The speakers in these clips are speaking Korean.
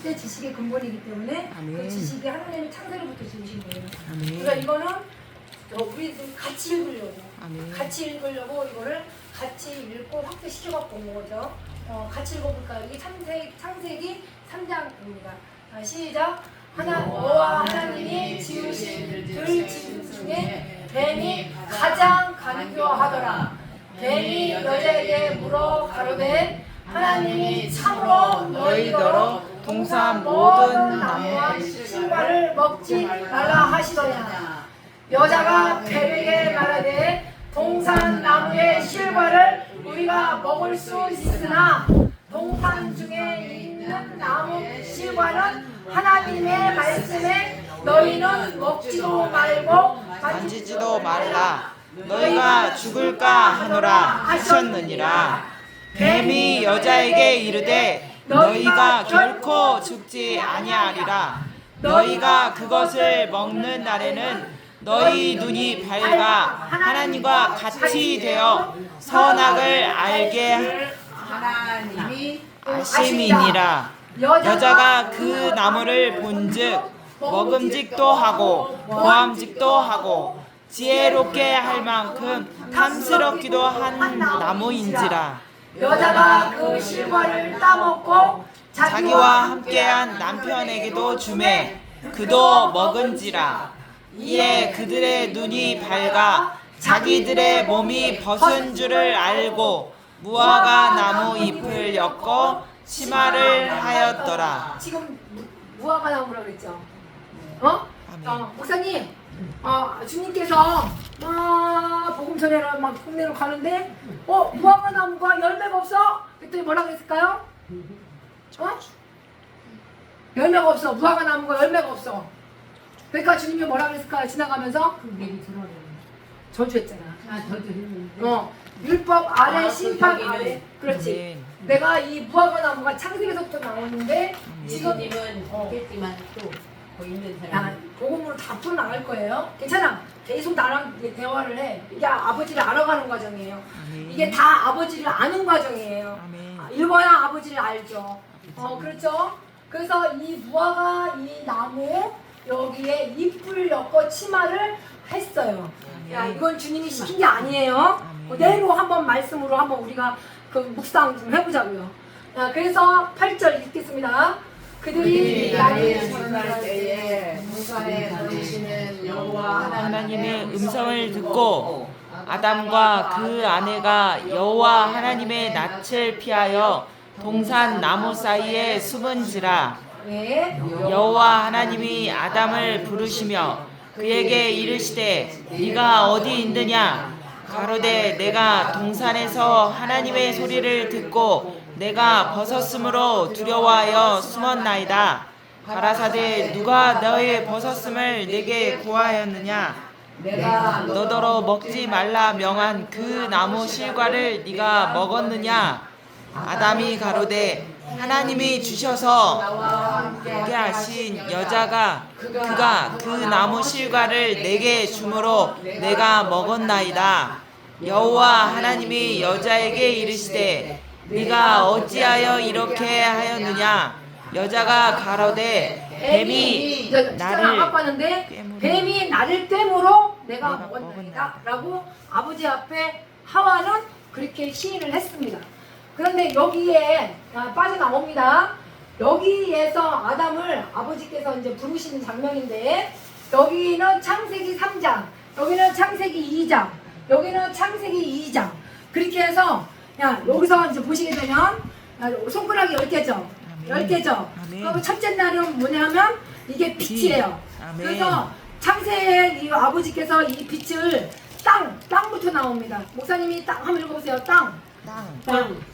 때 지식의 근본이기 때문에 아멘. 그 지식이 하나님의 창세로부터 주신 거예요. 아멘. 그러니까 이거는 우리 같이 읽으려고, 아멘. 같이 읽으려고 이거를 같이 읽고 확대시켜갖고 온 거죠. 같이 읽어볼까요? 이게 창세기 3장입니다. 시작. 여호와 하나님이 지으신 들짐승 중에 뱀이 가장 간교하더라. 뱀이 여자에게 물어 가로되 하나님이 참으로 너희더러 동산 모든 나무와 실과를 먹지 말라 하시더냐. 여자가 뱀에게 말하되 동산 나무의 실과를 우리가 먹을 수 있으나 동산 중에 있는 나무 실과는 하나님의 말씀에 너희는 먹지도 말고 만지지도 말라. 너희가 죽을까 하노라 하셨느니라. 뱀이 여자에게 이르되 너희가 결코 죽지 아니하리라. 너희가 그것을 먹는 날에는 너희 눈이 밝아 하나님과 같이 되어 선악을 알게 하나님이 하심이니라. 여자가 그 나무를 본즉 먹음직도 하고 보암직도 하고 지혜롭게 할 만큼 탐스럽기도 한 나무인지라. 여자가 그 실과를 따먹고 자기와 함께한 남편에게도 주매 그도 먹은지라. 이에 그들의 눈이 밝아 자기들의 몸이 벗은 줄을 알고 무화과 나무 잎을 엮어 치마를 하였더라. 지금 무화과 나무라고 그랬죠? 아멘. 목사님, 주님께서 복음 전해라 막 국내로 가는데 무화과 나무가 열매가 없어? 그랬더니 뭐라고 했을까요? 열매가 없어. 무화과 나무가 열매가 없어. 그러니까 주님이 뭐라고 했을까요? 지나가면서 저주했잖아. 율법 아래 심판 아래. 그렇지. 내가 이 무화과 나무가 창세기에서부터 나오는데 지금 예수님은 없겠지만 또 보이는 사람 복음으로 다 풀어나갈 거예요. 괜찮아. 계속 나랑 대화를 해. 이게 아버지를 알아가는 과정이에요. 이게 다 아버지를 아는 과정이에요. 읽어야 아버지를 알죠. 그렇죠? 그래서 이 무화과 이 나무 여기에 잎을 엮어 치마를 했어요. 야, 이건 주님이 시킨 게 아니에요. 그대로 한번 말씀으로 한번 우리가 그 묵상 좀 해보자고요. 그래서 8절 읽겠습니다. 그들이 나를 전할 때에 무산에 거주시는 여호와 하나님의 음성을 듣고 아담과 그 아내가 여호와 하나님의 낯을 피하여 동산 나무 사이에 숨은지라. 네. 여호와 하나님이 아담을 부르시며 그에게 이르시되 네가 어디 있느냐. 가로되 내가 동산에서 하나님의 소리를 듣고 내가 벗었으므로 두려워하여 숨었나이다. 가라사대 누가 너의 벗었음을 내게 구하였느냐. 내가 너더러 먹지 말라 명한 그 나무 실과를 네가 먹었느냐. 아담이 가로되 하나님이 주셔서 먹게 하신 여자가 그가 그 나무 실과를 내게 주므로 내가 먹었나이다. 여호와 하나님이 여자에게 이르시되 네가 어찌하여 이렇게 하였느냐. 여자가 가로되 뱀이 나를 뱀이 나를 꿰므로 내가 먹었나이다 라고 아버지 앞에 하와는 그렇게 시인을 했습니다. 그런데 여기에 빠져나옵니다. 여기에서 아담을 아버지께서 이제 부르시는 장면인데 여기는 창세기 3장, 여기는 창세기 2장, 여기는 창세기 2장. 그렇게 해서 여기서 이제 보시게 되면 손가락이 10개죠. 10개죠. 그럼 첫째 날은 뭐냐면 이게 빛이에요. 그래서 창세기 아버지께서 이 빛을 땅부터 나옵니다. 목사님이 땅 한번 읽어보세요.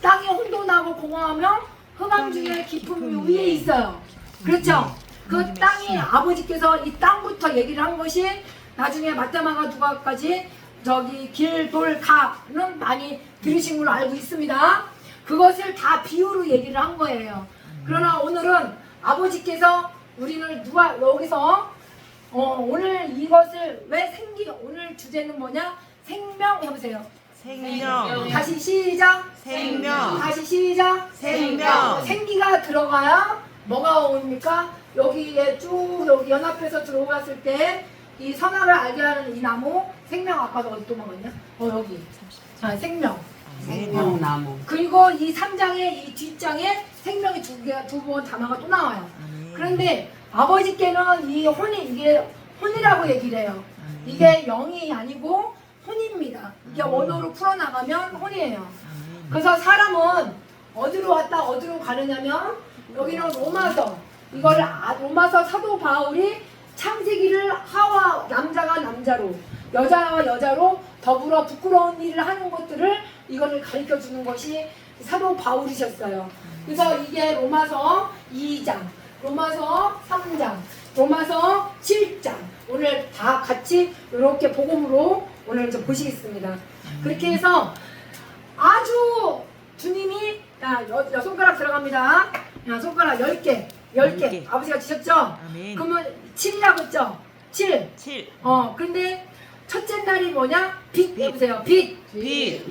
땅이 혼돈하고 공허하며 흑암 중에 깊은 위에 있어요. 그렇죠? 그 땅이 아버지께서 이 땅부터 얘기를 한 것이 나중에 마따마가 누가까지 저기 길, 돌, 가는 많이 들으신 걸로 알고 있습니다. 그것을 다 비유로 얘기를 한 거예요. 그러나 오늘은 아버지께서 우리를 여기서 오늘 이것을 왜 오늘 주제는 뭐냐? 생명 해보세요. 생명. 다시 시작. 생명. 다시 시작. 생명. 생기가 들어가야 뭐가 옵니까? 여기에 쭉 여기 연합해서 들어갔을 때 이 선악을 알게 하는 이 나무 생명 아까도 어디 도망갔냐? 여기. 자, 생명. 생명나무. 그리고 이 3장의 이 뒷장에 생명이 두 번 단어가 또 나와요. 그런데 아버지께는 이 혼이 이게 혼이라고 얘기를 해요. 이게 영이 아니고 혼입니다. 이게 원어로 풀어나가면 혼이에요. 그래서 사람은 어디로 왔다 어디로 가느냐면 여기는 로마서 이거를 로마서 사도 바울이 창세기를 하와 남자가 남자로 여자와 여자로 더불어 부끄러운 일을 하는 것들을 이거를 가르쳐 주는 것이 사도 바울이셨어요. 그래서 이게 로마서 2장, 로마서 3장, 로마서 7장 오늘 다 같이 이렇게 복음으로 오늘 이제 보시겠습니다. 그렇게 해서 아주 주님이 손가락 들어갑니다. 손가락 10개. 10개. 아버지가 주셨죠? 아멘. 그러면 7이라고 했죠? 7. 7. 근데 첫째 날이 뭐냐? 빛. 해보세요. 빛. 빛.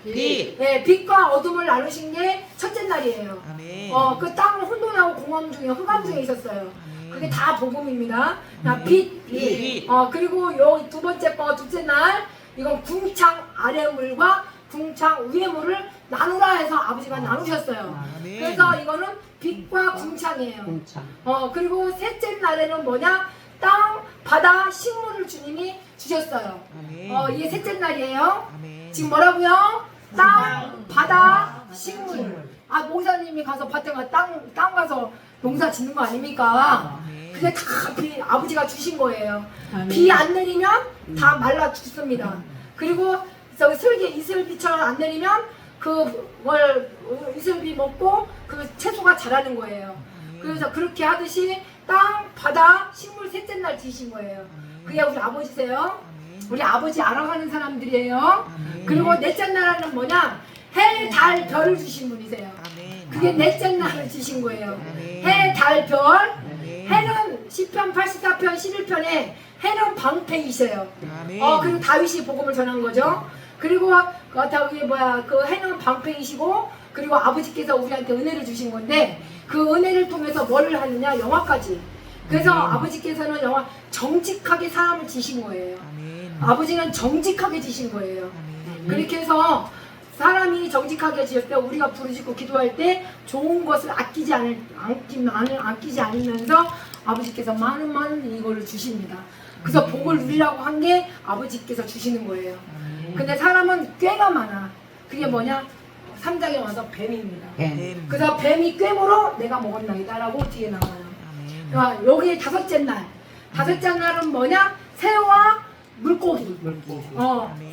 빛. 네, 빛과 어둠을 나누신 게 첫째 날이에요. 아멘. 그 땅은 혼돈하고 공허함 중에 흑암 중에 있었어요. 그게 다 복음입니다. 빛. 빛. 그리고 요 두 번째 거, 둘째 날, 이건 궁창 아래 물과 궁창 위의 물을 나누라 해서 아버지가 나누셨어요. 아멘. 그래서 이거는 빛과 궁창이에요. 공창. 그리고 셋째 날에는 뭐냐? 땅, 바다, 식물을 주님이 주셨어요. 아멘. 이게 셋째 날이에요. 아멘. 지금 뭐라고요? 땅, 바다, 식물. 목사님이 가서 밭에 땅 가서 농사 짓는 거 아닙니까? 아멘. 그게 다 아버지가 주신 거예요. 아멘. 비 안 내리면 다 말라 죽습니다. 그리고 저기 이슬비처럼 안 내리면 이슬비 먹고 그 채소가 자라는 거예요. 그래서 그렇게 하듯이 땅, 바다, 식물 셋째 날 지으신 거예요. 그게 우리 아버지세요. 우리 아버지 알아가는 사람들이에요. 그리고 넷째 날은 뭐냐? 해, 달, 별을 주신 분이세요. 아멘. 그게 넷째 날을 주신 거예요. 아멘. 해, 달, 별. 아멘. 해는 시편 84편 11편에 해는 방패이세요. 아멘. 그리고 다윗이 복음을 전한 거죠. 그리고 그 해는 방패이시고 그리고 아버지께서 우리한테 은혜를 주신 건데 그 은혜를 통해서 뭐를 하느냐? 영화까지. 그래서 아버지께서는 정직하게 사람을 지신 거예요. 아멘. 아버지는 정직하게 지신 거예요. 아멘. 그렇게 해서 사람이 정직하게 지을 때 우리가 부르짖고 기도할 때 좋은 것을 아끼지 않으면서 아버지께서 많은 이거를 주십니다. 그래서 복을 누리라고 한 게 아버지께서 주시는 거예요. 근데 사람은 꾀가 많아. 그게 뭐냐? 3장에 와서 뱀입니다. 뱀. 그래서 뱀이 꾀므로 내가 먹었나이다 라고 뒤에 나와요. 아멘. 여기 다섯째 날. 다섯째 날은 뭐냐? 새와 물고기.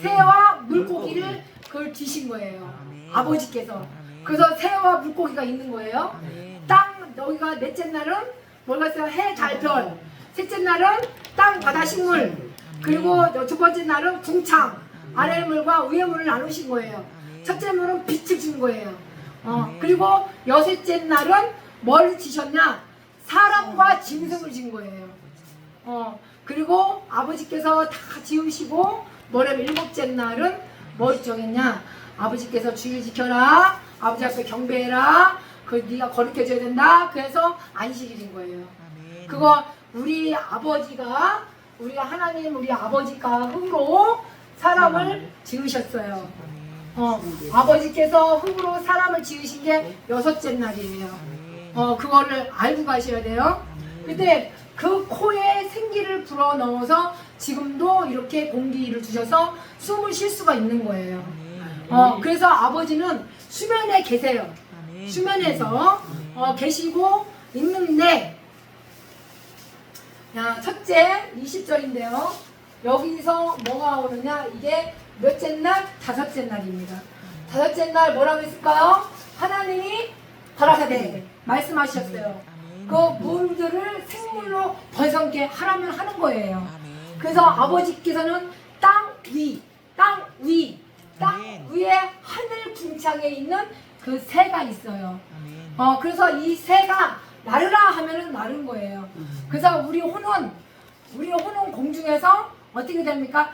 새와 물고기를 그걸 주신 거예요. 아멘. 아버지께서. 아멘. 그래서 새와 물고기가 있는 거예요. 아멘. 여기가 넷째 날은 뭐가 있어요? 해, 달, 별. 셋째 날은 땅, 바다, 식물. 그리고 두 번째 날은 궁창. 아래 물과 위의 물을 나누신 거예요. 첫째 물은 빛을 준 거예요. 그리고 여섯째 날은 뭘 지셨냐? 사람과 짐승을 진 거예요. 그리고 아버지께서 다 지으시고 뭐냐면 일곱째 날은 뭘 정했냐? 아버지께서 주일 지켜라. 아버지 앞에 경배해라. 네가 거룩해져야 된다. 그래서 안식일인 거예요. 아멘. 그거 우리 아버지가 우리 하나님 우리 아버지가 흙으로 사람을 지으셨어요. 아버지께서 흙으로 사람을 지으신 게 여섯째 날이에요. 그거를 알고 가셔야 돼요. 근데 그 코에 생기를 불어 넣어서 지금도 이렇게 공기를 주셔서 숨을 쉴 수가 있는 거예요. 그래서 아버지는 수면에 계세요. 아멘. 수면에서 계시고 있는데 첫째 20절인데요. 여기서 뭐가 오느냐? 이게 몇째 날? 다섯째 날입니다. 다섯째 날 뭐라고 했을까요? 하나님이 가라사대 말씀하셨어요. 그 물들을 생물로 번성케 하라면 하는 거예요. 아멘. 그래서 아버지께서는 땅 위에 하늘 궁창에 있는 그 새가 있어요. 아멘. 그래서 이 새가 나르라 하면은 나른 거예요. 그래서 우리 혼은 공중에서 어떻게 됩니까?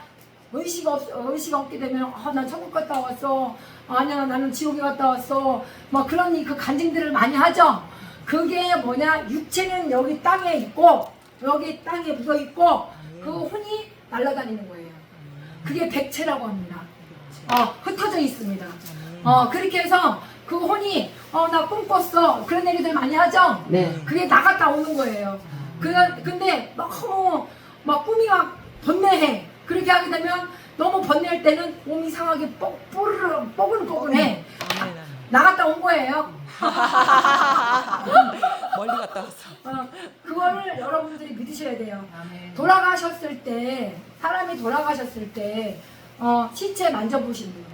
의식 없게 되면 난 천국 갔다 왔어. 아니야 나는 지옥에 갔다 왔어. 뭐 그런 그 간증들을 많이 하죠. 그게 뭐냐? 육체는 여기 땅에 있고 여기 땅에 묻어 있고 그 혼이 날아다니는 거예요. 그게 백체라고 합니다. 흩어져 있습니다. 그렇게 해서 그 혼이 나 꿈 꿨어 그런 얘기들 많이 하죠. 네. 그게 나갔다 오는 거예요. 근데 너무 막 꿈이 막 번뇌해. 그렇게 하게 되면 너무 번뇌할 때는 몸이 이상하게 뽀글뽀글해. 나갔다 온 거예요. 멀리 갔다 왔어. 그거를 여러분들이 믿으셔야 돼요. 아멘. 돌아가셨을 때, 사람이 돌아가셨을 때, 시체 만져보신 분,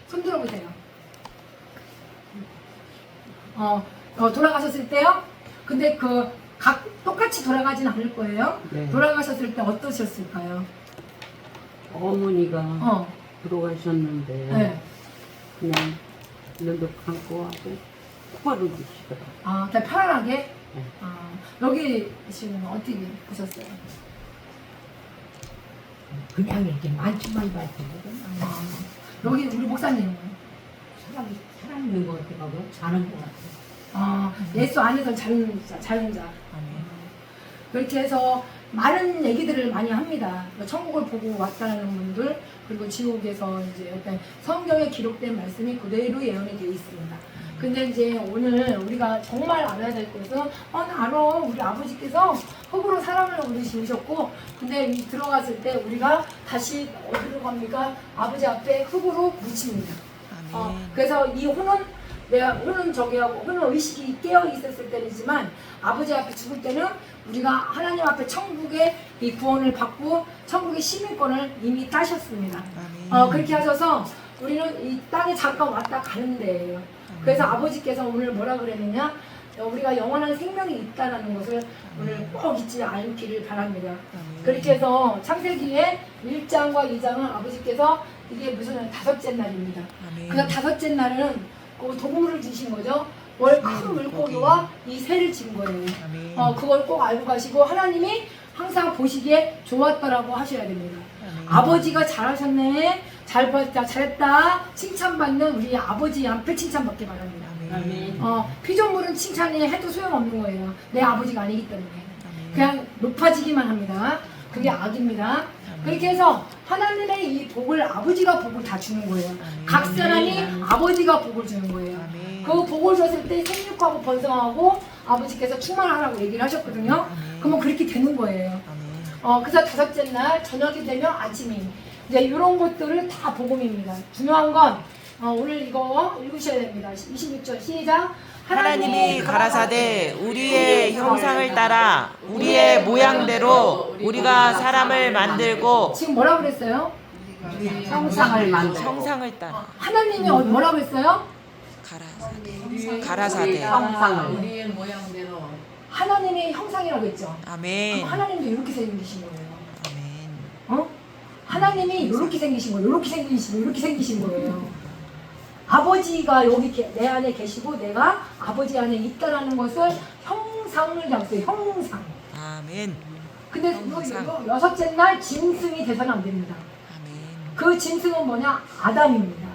손 들어보세요. 돌아가셨을 때요? 근데 똑같이 돌아가진 않을 거예요. 네. 돌아가셨을 때 어떠셨을까요? 어머니가 들어가셨는데 네. 그냥 눈도 감고 하고 코바를 주시더라고요. 그냥 편안하게? 네. 여기 지금 어떻게 보셨어요? 그냥 이렇게 만춤만 봤거든. 여기 우리 목사님은? 사람이 살아있는 것 같아가고 자는 것 같아. 예수 안에서 자는 자. 그렇게 해서 많은 얘기들을 많이 합니다. 천국을 보고 왔다는 분들, 그리고 지옥에서 이제 어떤 성경에 기록된 말씀이 그대로 예언이 되어 있습니다. 근데 이제 오늘 우리가 정말 알아야 될 것은, 나 알아. 우리 아버지께서 흙으로 사람을 우리 지으셨고, 근데 들어갔을 때 우리가 다시 어디로 갑니까? 아버지 앞에 흙으로 묻힙니다. 그래서 이 혼은 의식이 깨어 있었을 때이지만 아버지 앞에 죽을 때는 우리가 하나님 앞에 천국의 이 구원을 받고 천국의 시민권을 이미 따셨습니다. 그렇게 하셔서 우리는 이 땅에 잠깐 왔다 가는 데예요. 그래서 아버지께서 오늘 뭐라 그랬느냐? 우리가 영원한 생명이 있다는 것을 오늘 꼭 잊지 않기를 바랍니다. 그렇게 해서 창세기의 1장과 2장은 아버지께서 이게 무슨 다섯째 날입니다. 그래서 다섯째 날은 그 도구를 주신 거죠. 큰 물고기와 이 새를 진 거예요. 그걸 꼭 알고 가시고 하나님이 항상 보시기에 좋았다라고 하셔야 됩니다. 아버지가 잘하셨네, 잘했다 칭찬받는 우리 아버지 앞에 칭찬받기 바랍니다. 피조물은 칭찬이 해도 소용없는 거예요. 내 아버지가 아니기 때문에 그냥 높아지기만 합니다. 그게 악입니다. 그렇게 해서 하나님의 이 복을 아버지가 복을 다 주는 거예요. 각 사람이 아버지가 복을 주는 거예요. 그 복을 줬을 때 생육하고 번성하고 아버지께서 충만하라고 얘기를 하셨거든요. 그러면 그렇게 되는 거예요. 그래서 다섯째 날 저녁이 되면 아침이 이제 이런 것들을 다 복음입니다. 중요한 건 오늘 이거 읽으셔야 됩니다. 26절 시작. 하나님이 가라사대 우리의 형상을 따라 우리의 모양대로 우리가 사람을 만들고 지금 뭐라 그랬어요? 형상을 만들고 형상을 따라 하나님이 뭐라 그랬어요? 가라사대 형상을 우리의 모양대로. 하나님의 형상이라고 했죠. 아멘. 그럼 하나님도 이렇게 생기신 거예요. 아멘. 하나님이 이렇게 생기신 거예요. 이렇게 생기시고 이렇게 생기신 거예요. 아버지가 여기 내 안에 계시고 내가 아버지 안에 있다라는 것을 형상을 잡았어요. 형상. 아멘. 근데 이거 여섯째 날 짐승이 돼서는 안 됩니다. 아멘. 그 짐승은 뭐냐? 아담입니다.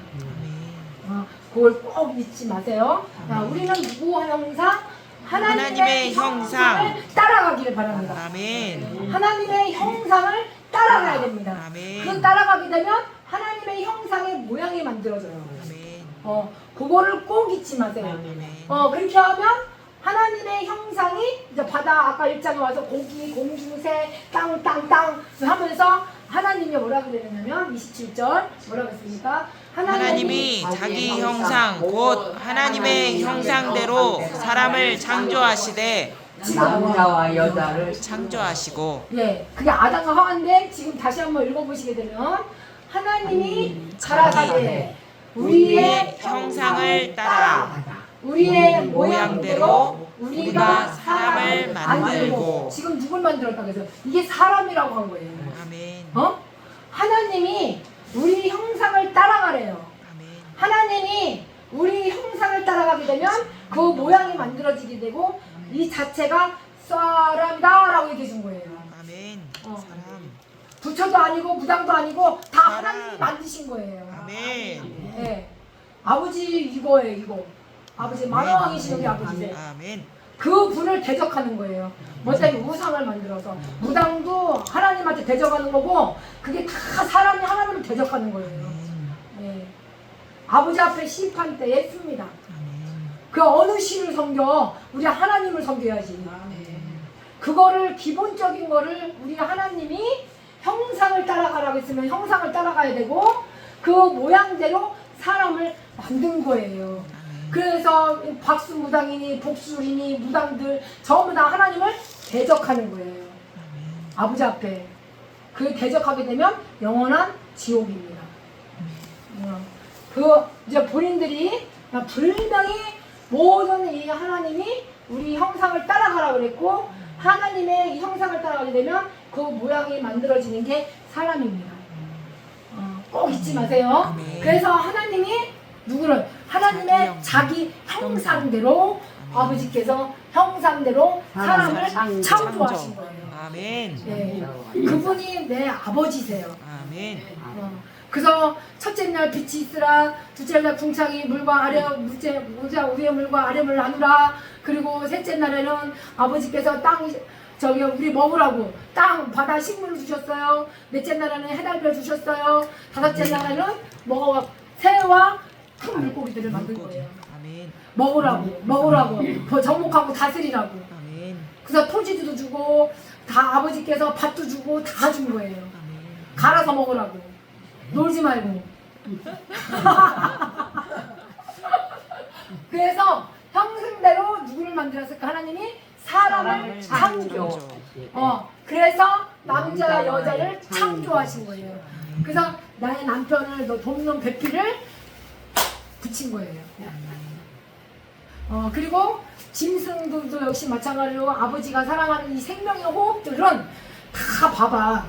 아멘. 그걸 꼭 잊지 마세요. 우리는 누구의 형상? 하나님의 형상. 따라가기를 바랍니다. 아멘. 하나님의 형상을 따라가야 됩니다. 아멘. 그 따라가게 되면 하나님의 형상의 모양이 만들어져요. 아멘. 그거를 꼭 잊지 마세요. 아멘. 그렇게 하면 하나님의 형상이 이제 바다 아까 1장에 와서 고기, 공주, 새, 땅 하면서 하나님이 뭐라 그랬냐면 27절 뭐라 그랬습니까? 하나님이 자기 형상 곧 하나님의 형상대로 사람을 창조하시되 남자와 여자를 창조하시고 그게 아담과 하와인데 지금 다시 한번 읽어보시게 되면 하나님이 가라사대 우리의 형상을 따라 우리의 모양대로 우리가 사람을 만들고 지금 누굴 만들었다 그래서 이게 사람이라고 한 거예요. 아멘. 하나님이 우리 형상을 따라가래요. 아멘. 하나님이 우리 형상을 따라가게 되면 그 모양이 만들어지게 되고 이 자체가 사람이다라고 얘기해 준 거예요. 아멘. 사람. 부처도 아니고 무당도 아니고 다 사람. 하나님이 만드신 거예요. 아멘. 아버지 이거예요, 이거. 아버지 만왕이신 우리 아버지. 아멘. 그 분을 대적하는 거예요. 뭐 때문에 우상을 만들어서 무당도 하나님한테 대적하는 거고 그게 다 사람이 하나님을 대적하는 거예요. 네. 아버지 앞에 심판 때에 씁니다. 그 어느 신을 섬겨? 우리 하나님을 섬겨야지. 그거를 기본적인 거를 우리 하나님이 형상을 따라가라고 했으면 형상을 따라가야 되고 그 모양대로 사람을 만든 거예요. 그래서 박수무당이니 복술이니 무당들 전부 다 하나님을 대적하는 거예요. 아버지 앞에. 그 대적하게 되면 영원한 지옥입니다. 그 이제 본인들이 분명히 모든 이 하나님이 우리 형상을 따라가라 그랬고 하나님의 이 형상을 따라가게 되면 그 모양이 만들어지는 게 사람입니다. 꼭 잊지 마세요. 그래서 하나님이 누구를 하나님의 자기 형상대로 아버지께서 형상대로 사람을 창조하신 거예요. 아멘. 네. 그분이 내 아버지세요. 아멘. 그래서 첫째 날 빛이 있으라, 둘째 날 궁창이 물과 아래 위의 물과 아래물 나누라. 그리고 셋째 날에는 아버지께서 땅 저기 우리 먹으라고 땅 바다 식물을 주셨어요. 넷째 날에는 해달별 주셨어요. 다섯째 날에는 뭐가 새와 큰 물고기들을 만든 거예요. 아멘. 먹으라고 더 정복하고 다스리라고. 아멘. 그래서 토지도 주고 다 아버지께서 밭도 주고 다 준 거예요. 아멘. 갈아서 먹으라고. 놀지 말고. 그래서 형상대로 누구를 만들었을까? 하나님이 사람을 창조. 그래서 남자 여자를 창조하신 거예요. 그래서 나의 남편을 너 돕는 배필을 붙인 거예요. 그리고 짐승들도 역시 마찬가지로 아버지가 사랑하는 이 생명의 호흡들은 다 봐봐.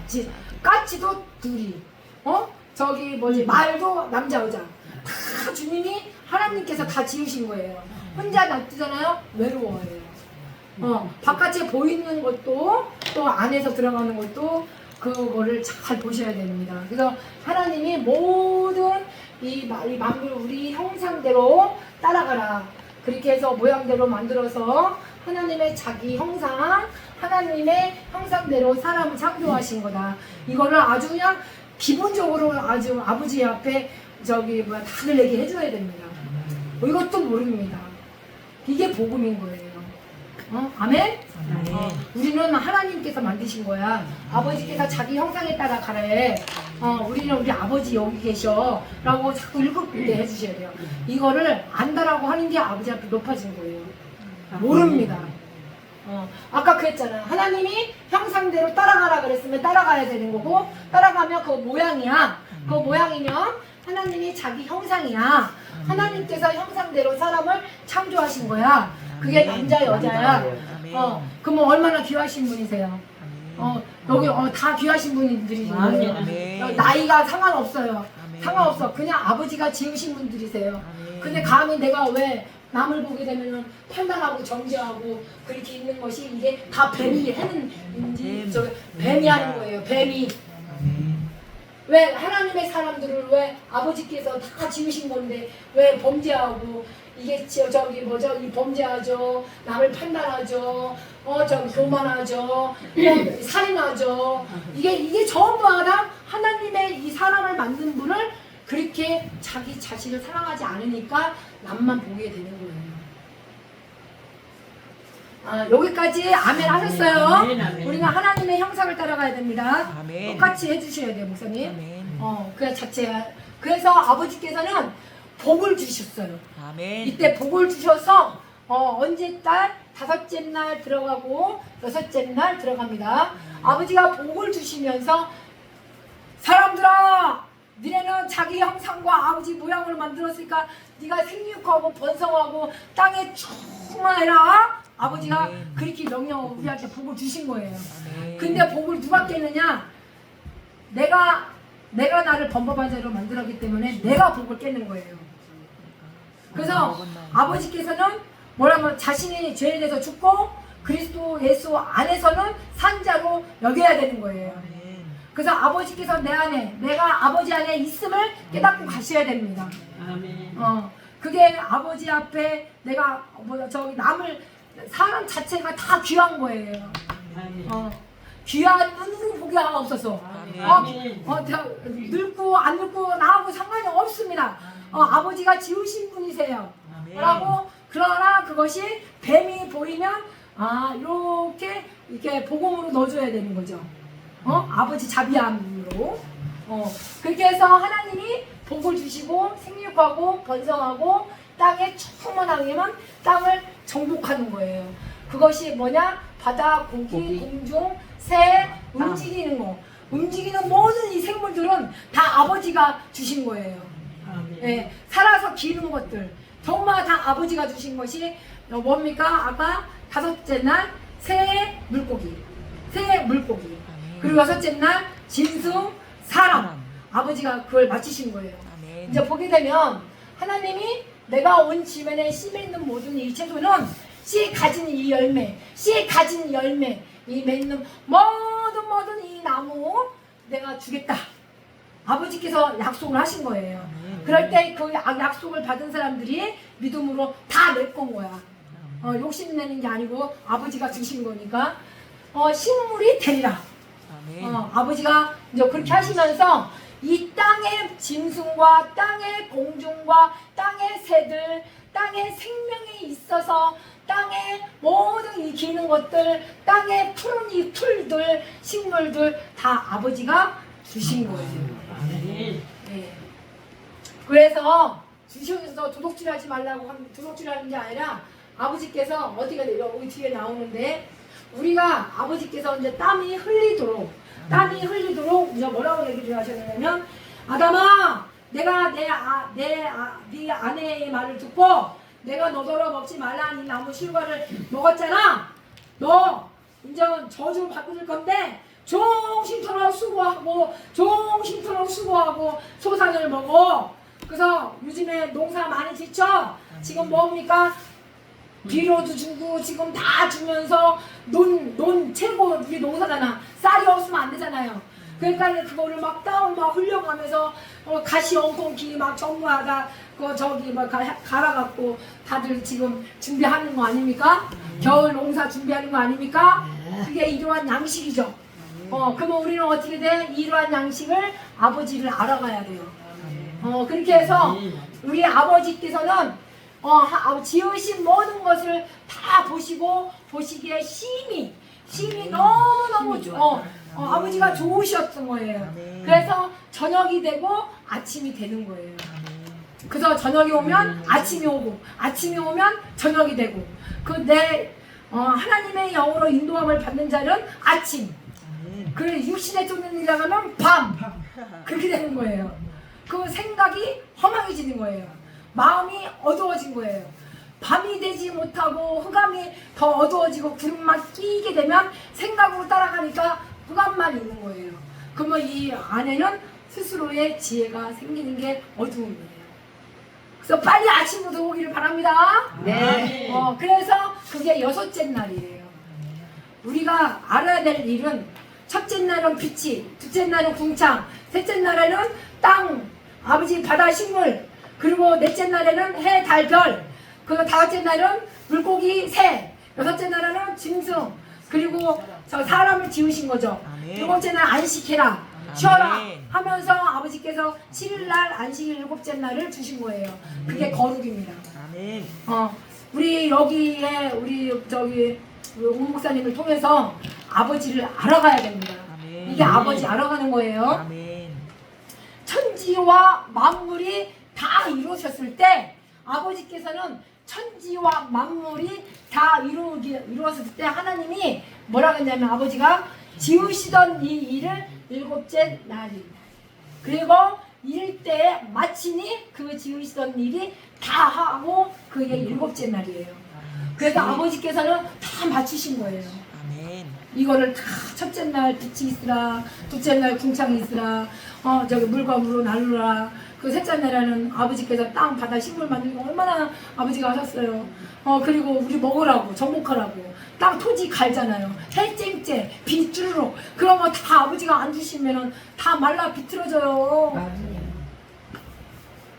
까치도 둘이, 저기 뭐지 말도 남자 여자 다 주님이 하나님께서 다 지으신 거예요. 혼자 놔두잖아요. 외로워해요. 바깥에 보이는 것도 또 안에서 들어가는 것도 그거를 잘 보셔야 됩니다. 그래서 하나님이 모든 이 만물 우리 형상대로 따라가라. 그렇게 해서 모양대로 만들어서 하나님의 자기 형상, 하나님의 형상대로 사람을 창조하신 거다. 이거를 아주 그냥 기본적으로 아주 아버지 앞에 다들 얘기해 줘야 됩니다. 이것도 모릅니다. 이게 복음인 거예요. 아멘? 우리는 하나님께서 만드신 거야. 아버지께서 자기 형상에 따라 가래. 우리는 우리 아버지 여기 계셔 라고 자꾸 읽게 해주셔야 돼요. 이거를 안다라고 하는 게 아버지 앞에 높아진 거예요. 모릅니다. 아까 그랬잖아. 하나님이 형상대로 따라가라 그랬으면 따라가야 되는 거고, 따라가면 그 모양이야. 그 모양이면 하나님이 자기 형상이야. 하나님께서 형상대로 사람을 창조하신 거야. 그게 남자 여자야. 그러면 얼마나 귀하신 분이세요? 여기 다 귀하신 분들이신 거예요. 나이가 상관없어요. 상관없어. 그냥 아버지가 지으신 분들이세요. 근데 감히 내가 왜 남을 보게 되면 판단하고 정죄하고 그렇게 있는 것이 이게 다 뱀이 하는 뱀이 하는 거예요. 뱀이. 왜 하나님의 사람들을 왜 아버지께서 다 지으신 건데 왜 범죄하고 이게 이 범죄하죠, 남을 판단하죠, 교만하죠, 살인하죠. 이게 전부 다 하나님의 이 사람을 만든 분을 그렇게 자기 자신을 사랑하지 않으니까 남만 보게 되는 거예요. 여기까지 아멘 하셨어요? 아멘. 우리는 하나님의 형상을 따라가야 됩니다. 아멘. 똑같이 해주셔야 돼요, 목사님. 아멘. 그 자체야. 그래서 아버지께서는 복을 주셨어요. 아멘. 이때 복을 주셔서 언제 날 다섯째 날 들어가고 여섯째 날 들어갑니다. 아버지가 복을 주시면서 사람들아, 너네는 자기 형상과 아버지 모양으로 만들었으니까 네가 생육하고 번성하고 땅에 충만해라. 아버지가 그렇게 명령을 우리한테 복을 주신 거예요. 근데 복을 누가 깼느냐? 내가 나를 범법한 자로 만들었기 때문에 내가 복을 깨는 거예요. 그래서 아버지께서는 뭐라면 자신이 죄에 대해서 죽고 그리스도 예수 안에서는 산자로 여겨야 되는 거예요. 그래서 아버지께서 내 안에, 내가 아버지 안에 있음을 깨닫고 가셔야 됩니다. 아멘. 그게 아버지 앞에 내가 남을 사람 자체가 다 귀한 거예요. 귀한 눈으로 보기 없어서 늙고 안 늙고 나하고 상관이 없습니다. 아버지가 지으신 분이세요. 라고 그러나 그것이 뱀이 보이면 이렇게 복음으로 넣어줘야 되는 거죠. 아버지 자비함으로. 그렇게 해서 하나님이 복을 주시고 생육하고 번성하고 땅에 충만하게만 땅을 정복하는 거예요. 그것이 뭐냐? 바다, 고기, 공중, 새, 움직이는 거. 움직이는 모든 이 생물들은 다 아버지가 주신 거예요. 예, 살아서 기는 것들 정말 다 아버지가 주신 것이 뭡니까? 아까 다섯째 날 새 물고기, 그리고 여섯째 날 짐승, 사람. 아버지가 그걸 마치신 거예요. 이제 보게 되면 하나님이 내가 온 지면에 씨 맺는 모든 이 채소는 씨 가진 이 열매, 이 맺는 모든 이 나무 내가 주겠다. 아버지께서 약속을 하신 거예요. 그럴 때 그 약속을 받은 사람들이 믿음으로 다 메꾼 거야. 욕심내는 게 아니고 아버지가 주신 거니까 식물이 되리라. 아버지가 이제 그렇게 하시면서 이 땅의 짐승과 땅의 공중과 땅의 새들, 땅의 생명이 있어서 땅에 모든 이 기는 것들, 땅에 푸른 이 풀들, 식물들 다 아버지가 주신 거예요. 네. 그래서 주시면서 도둑질하지 말라고 하는, 도둑질하는 게 아니라 아버지께서 어디가 내려 여기 뒤에 나오는데 우리가 아버지께서 이제 땀이 흘리도록 이제 뭐라고 얘기를 하셨냐면 아담아, 내가 네 아내의 말을 듣고 내가 너더러 먹지 말라는 이 나무 실과를 먹었잖아. 너 이제 저주를 받고 줄 건데 종신토록 수고하고 소산을 먹어. 그래서 요즘에 농사 많이 지쳐. 지금 뭡니까? 비료도 주고 지금 다 주면서 논 최고 우리 농사잖아. 쌀이 없으면 안 되잖아요. 그러니까 그거를 막 흘려가면서 가시 엉겅퀴 막 전부하다 저기 막 갈아갖고 다들 지금 준비하는 거 아닙니까? 겨울 농사 준비하는 거 아닙니까? 그게 이러한 양식이죠. 그러면 우리는 어떻게 돼? 이러한 양식을 아버지를 알아가야 돼요. 그렇게 해서 우리 아버지께서는 지으신 모든 것을 다 보시기에 심히 너무너무 아버지가 좋으셨던 거예요. 그래서 저녁이 되고 아침이 되는 거예요. 그래서 저녁이 오면 아침이 오고 아침이 오면 저녁이 되고 하나님의 영으로 인도함을 받는 자는 아침, 그 육신에 쫓는 일이라 하면 밤, 그렇게 되는 거예요. 그 생각이 허망해지는 거예요. 마음이 어두워진 거예요. 밤이 되지 못하고 흑암이 더 어두워지고 구름만 끼게 되면 생각으로 따라가니까 흑암만 있는 거예요. 그러면 이 안에는 스스로의 지혜가 생기는 게 어두움이에요. 그래서 빨리 아침으로 들어오기를 바랍니다. 네. 그래서 그게 여섯째 날이에요. 우리가 알아야 될 일은 첫째 날은 빛이, 둘째 날은 궁창, 셋째 날에는 땅, 아버지 바다 식물, 그리고 넷째 날에는 해, 달, 별, 그리고 다섯째 날은 물고기, 새, 여섯째 날에는 짐승, 그리고 저 사람을 지으신 거죠. 일곱째 날 안식해라, 쉬어라 하면서 아버지께서 7일날 안식일 일곱째 날을 주신 거예요. 그게 거룩입니다. 우리 여기에 우리 저기 옹 목사님을 통해서 아버지를 알아가야 됩니다. 이게 아버지 알아가는 거예요. 천지와 만물이 다 이루어졌을 때 아버지께서는 천지와 만물이 다 이루어졌을 때 하나님이 뭐라고 했냐면 아버지가 지으시던 이 일을 일곱째 날입니다. 그리고 이럴 때 마치니 그 지으시던 일이 다 하고 그게 일곱째 날이에요. 그래서 아버지께서는 다 마치신 거예요. 이거를 다 첫째 날 빛이 있으라, 둘째 날 궁창이 있으라, 저기 물과 물로 나누라. 그 셋째 날에는 아버지께서 땅, 바다, 식물 만들고 얼마나 아버지가 하셨어요. 그리고 우리 먹으라고, 정복하라고. 땅, 토지 갈잖아요. 해 쨍쨍, 비 쭈르륵. 그런 거 다 아버지가 안 주시면은 다 말라 비틀어져요.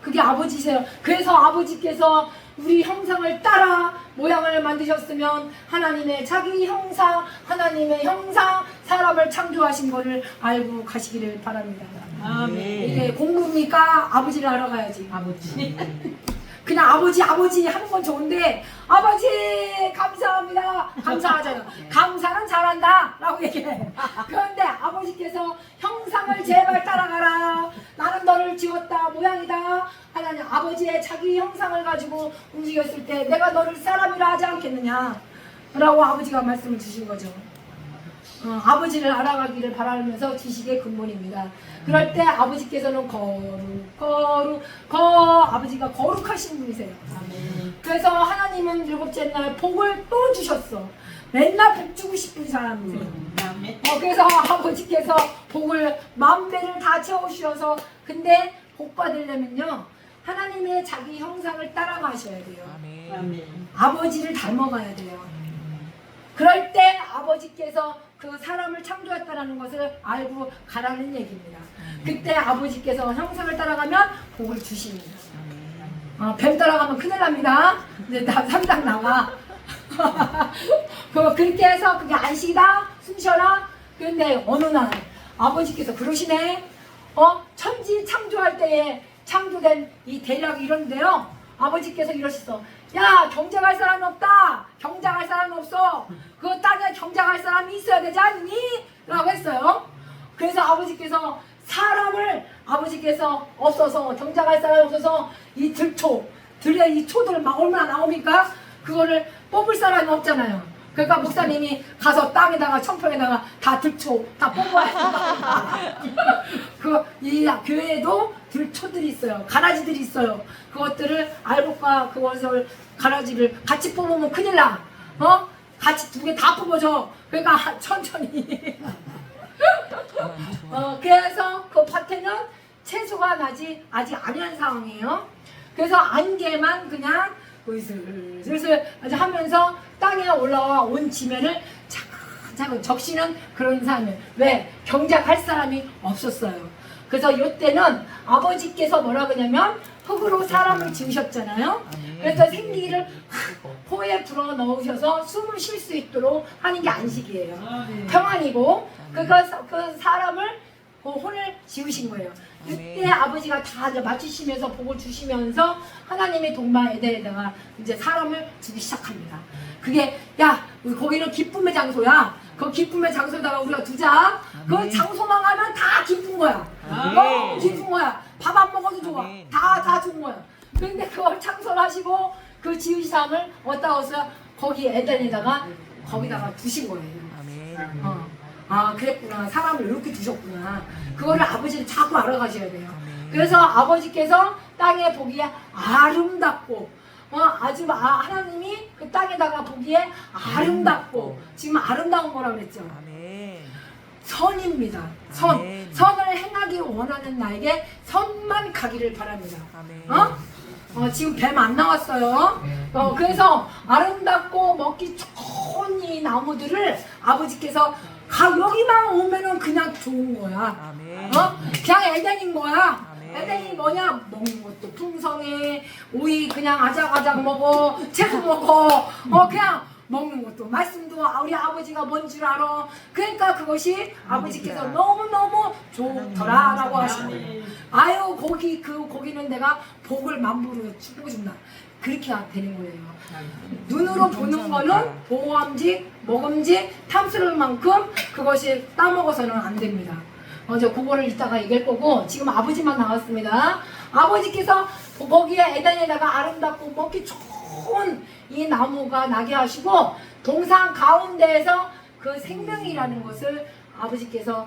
그게 아버지세요. 그래서 아버지께서 우리 형상을 따라 모양을 만드셨으면 하나님의 자기 형상, 하나님의 형상, 사람을 창조하신 것을 알고 가시기를 바랍니다. 이게 공부입니까? 아버지를 알아가야지. 아버지. 그냥 아버지 하는 건 좋은데 아버지 감사합니다 감사하잖아. 감사는 잘한다 라고 얘기해. 그런데 아버지께서 형상을 제발 따라가라, 나는 너를 지었다 모양이다, 하나님 아버지의 자기 형상을 가지고 움직였을 때 내가 너를 사람이라 하지 않겠느냐 라고 아버지가 말씀을 주신 거죠. 아버지를 알아가기를 바라면서 지식의 근본입니다. 그럴 때 아버지께서는 아버지가 거룩하신 분이세요. 그래서 하나님은 7째 날 복을 또 주셨어. 맨날 복 주고 싶은 사람이세요. 그래서 아버지께서 복을 만배를 다 채워주셔서, 근데 복 받으려면요 하나님의 자기 형상을 따라가셔야 돼요. 아버지를 닮아가야 돼요. 그럴 때 아버지께서 그 사람을 창조했다는 것을 알고 가라는 얘기입니다. 그때 아버지께서 형상을 따라가면 복을 주십니다. 뱀 따라가면 큰일 납니다. 이제 3장 나와. 그렇게 해서 그게 안식이다, 숨 쉬어라. 그런데 어느 날 아버지께서 그러시네. 천지 창조할 때에 창조된 이 대략 이런데요, 아버지께서 이러셨어. 야, 경작할 사람이 없다. 경작할 사람이 없어. 그 땅에 경작할 사람이 있어야 되지 않니? 라고 했어요. 그래서 아버지께서 사람을, 아버지께서 없어서, 경작할 사람이 없어서 이 들에 이 초들을 막 얼마나 나옵니까? 그거를 뽑을 사람이 없잖아요. 그러니까 목사님이 가서 땅에다가 천평에다가 다 들초 다 뽑아야 이 교회에도 들초들이 있어요. 가라지들이 있어요. 그것들을 알복과 그것을 가라지를 같이 뽑으면 큰일 나. 같이 2개 다 뽑아줘. 그러니까 천천히. 그래서 그 밭에는 채소가 나지 아직 아니한 상황이에요. 그래서 안개만 그냥 슬슬 하면서 땅에 올라와 온 지면을 차근차근 적시는 그런 사람이에요. 왜? 경작할 사람이 없었어요. 그래서 이때는 아버지께서 뭐라 그러냐면 흙으로 사람을 지으셨잖아요. 그래서 생기를 코에 불어 넣으셔서 숨을 쉴 수 있도록 하는 게 안식이에요. 평안이고, 그 사람을 그 혼을 지으신 거예요. 이때 아버지가 다 이제 맞추시면서 복을 주시면서 하나님의 동마 에덴에다가 이제 사람을 주기 시작합니다. 그게 야, 거기는 기쁨의 장소야. 그 기쁨의 장소에다가 우리가 두자. 그 장소만 가면 다 기쁜 거야. 너무 기쁜 거야. 밥 안 먹어도 좋아. 다 좋은 거야. 근데 그걸 창설하시고 그 지으시함을 어디다 뒀어요? 거기 에덴에다가 거기다가 두신 거예요. 그랬구나. 사람을 이렇게 두셨구나. 그거를 아버지는 자꾸 알아가셔야 돼요. 그래서 아버지께서 땅에 보기에 아름답고, 하나님이 그 땅에다가 보기에 아름답고, 지금 아름다운 거라고 그랬죠. 선입니다. 선을 행하기 원하는 나에게 선만 가기를 바랍니다. 지금 뱀 안 나왔어요. 그래서 아름답고 먹기 좋은 이 나무들을 아버지께서 여기만 오면은 그냥 좋은 거야. 그냥 에덴인 거야. 에덴이 뭐냐? 먹는 것도 풍성해. 오이 그냥 아작아작 먹어. 채소 먹어. 그냥 먹는 것도. 말씀도 우리 아버지가 뭔 줄 알아. 그러니까 그것이 아버지께서 너무너무 좋더라라고 하시네. 아유, 거기는 내가 복을 만부로 축복해준다. 그렇게 되는 거예요. 눈으로 보는 거는 보암직, 먹음직, 탐스러울 만큼 그것이 따먹어서는 안 됩니다. 그거를 이따가 얘기할 거고, 지금 아버지만 나왔습니다. 아버지께서 거기에 에덴에다가 아름답고 먹기 좋은 이 나무가 나게 하시고, 동상 가운데에서 그 생명이라는 것을 아버지께서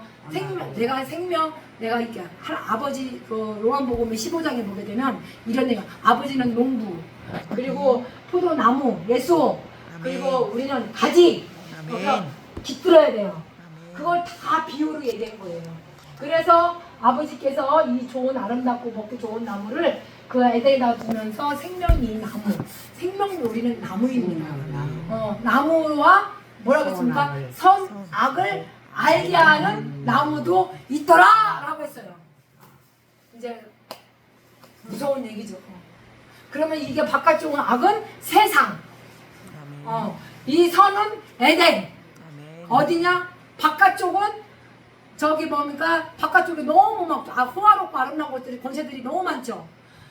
내가 이렇게 아버지 그 요한복음 15장에 보게 되면 이런 내용. 아버지는 농부, 그리고 포도나무, 예수, 그리고 우리는 가지. 그래서 깃들어야 돼요. 그걸 다 비유로 얘기한 거예요. 그래서 아버지께서 이 좋은 아름답고 먹기 좋은 나무를 그 에덴에다 두면서 생명이 나무, 생명이 우리는 나무입니다. 나무와 뭐라고 했습니까? 선악을 알게 하는 나무도 있더라 라고 했어요. 이제 무서운 얘기죠. 그러면 이게 바깥쪽은 악은 세상. 아멘. 이 선은 에덴. 아멘. 어디냐? 바깥쪽은 저기 뭡니까? 바깥쪽에 너무 막 호화롭고 아름다운 것들이 권세들이 너무 많죠.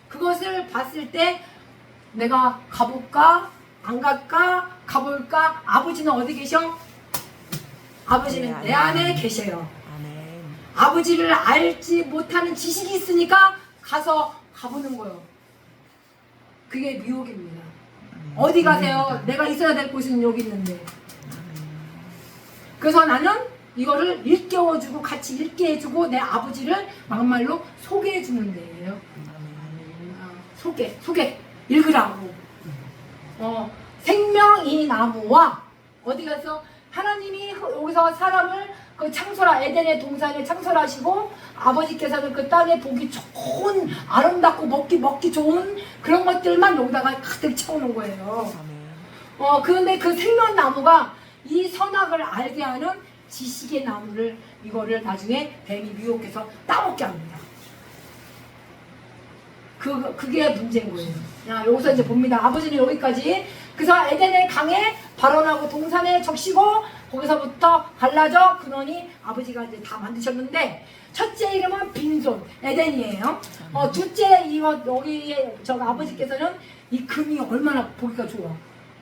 그것을 봤을 때 내가 가볼까? 안 갈까? 가볼까? 아버지는 어디 계셔? 아버지는 내 안에 계셔요. 아멘. 아버지를 알지 못하는 지식이 있으니까 가보는 거예요. 그게 미혹입니다. 어디 가세요? 내가 있어야 될 곳은 여기 있는데. 그래서 나는 이거를 일깨워주고 같이 읽게 해주고 내 아버지를 막말로 소개해주는 데예요. 소개 읽으라고. 생명이 나무와 어디 가서 하나님이 여기서 사람을 그 창설하 에덴의 동산에 창설하시고 아버지께서는 그 땅에 보기 좋은 아름답고 먹기 좋은 그런 것들만 여기다가 가득 채우는 거예요. 그런데 그 생명나무가 이 선악을 알게 하는 지식의 나무를 이거를 나중에 뱀이 미혹해서 따먹게 합니다. 그게 문제인 거예요. 야, 여기서 이제 봅니다. 아버지는 여기까지. 그래서 에덴의 강에 발원하고 동산에 적시고 거기서부터 갈라져 근원이 아버지가 이제 다 만드셨는데 첫째 이름은 빈손 에덴이에요. 둘째 이거 여기에 저 아버지께서는 이 금이 얼마나 보기가 좋아.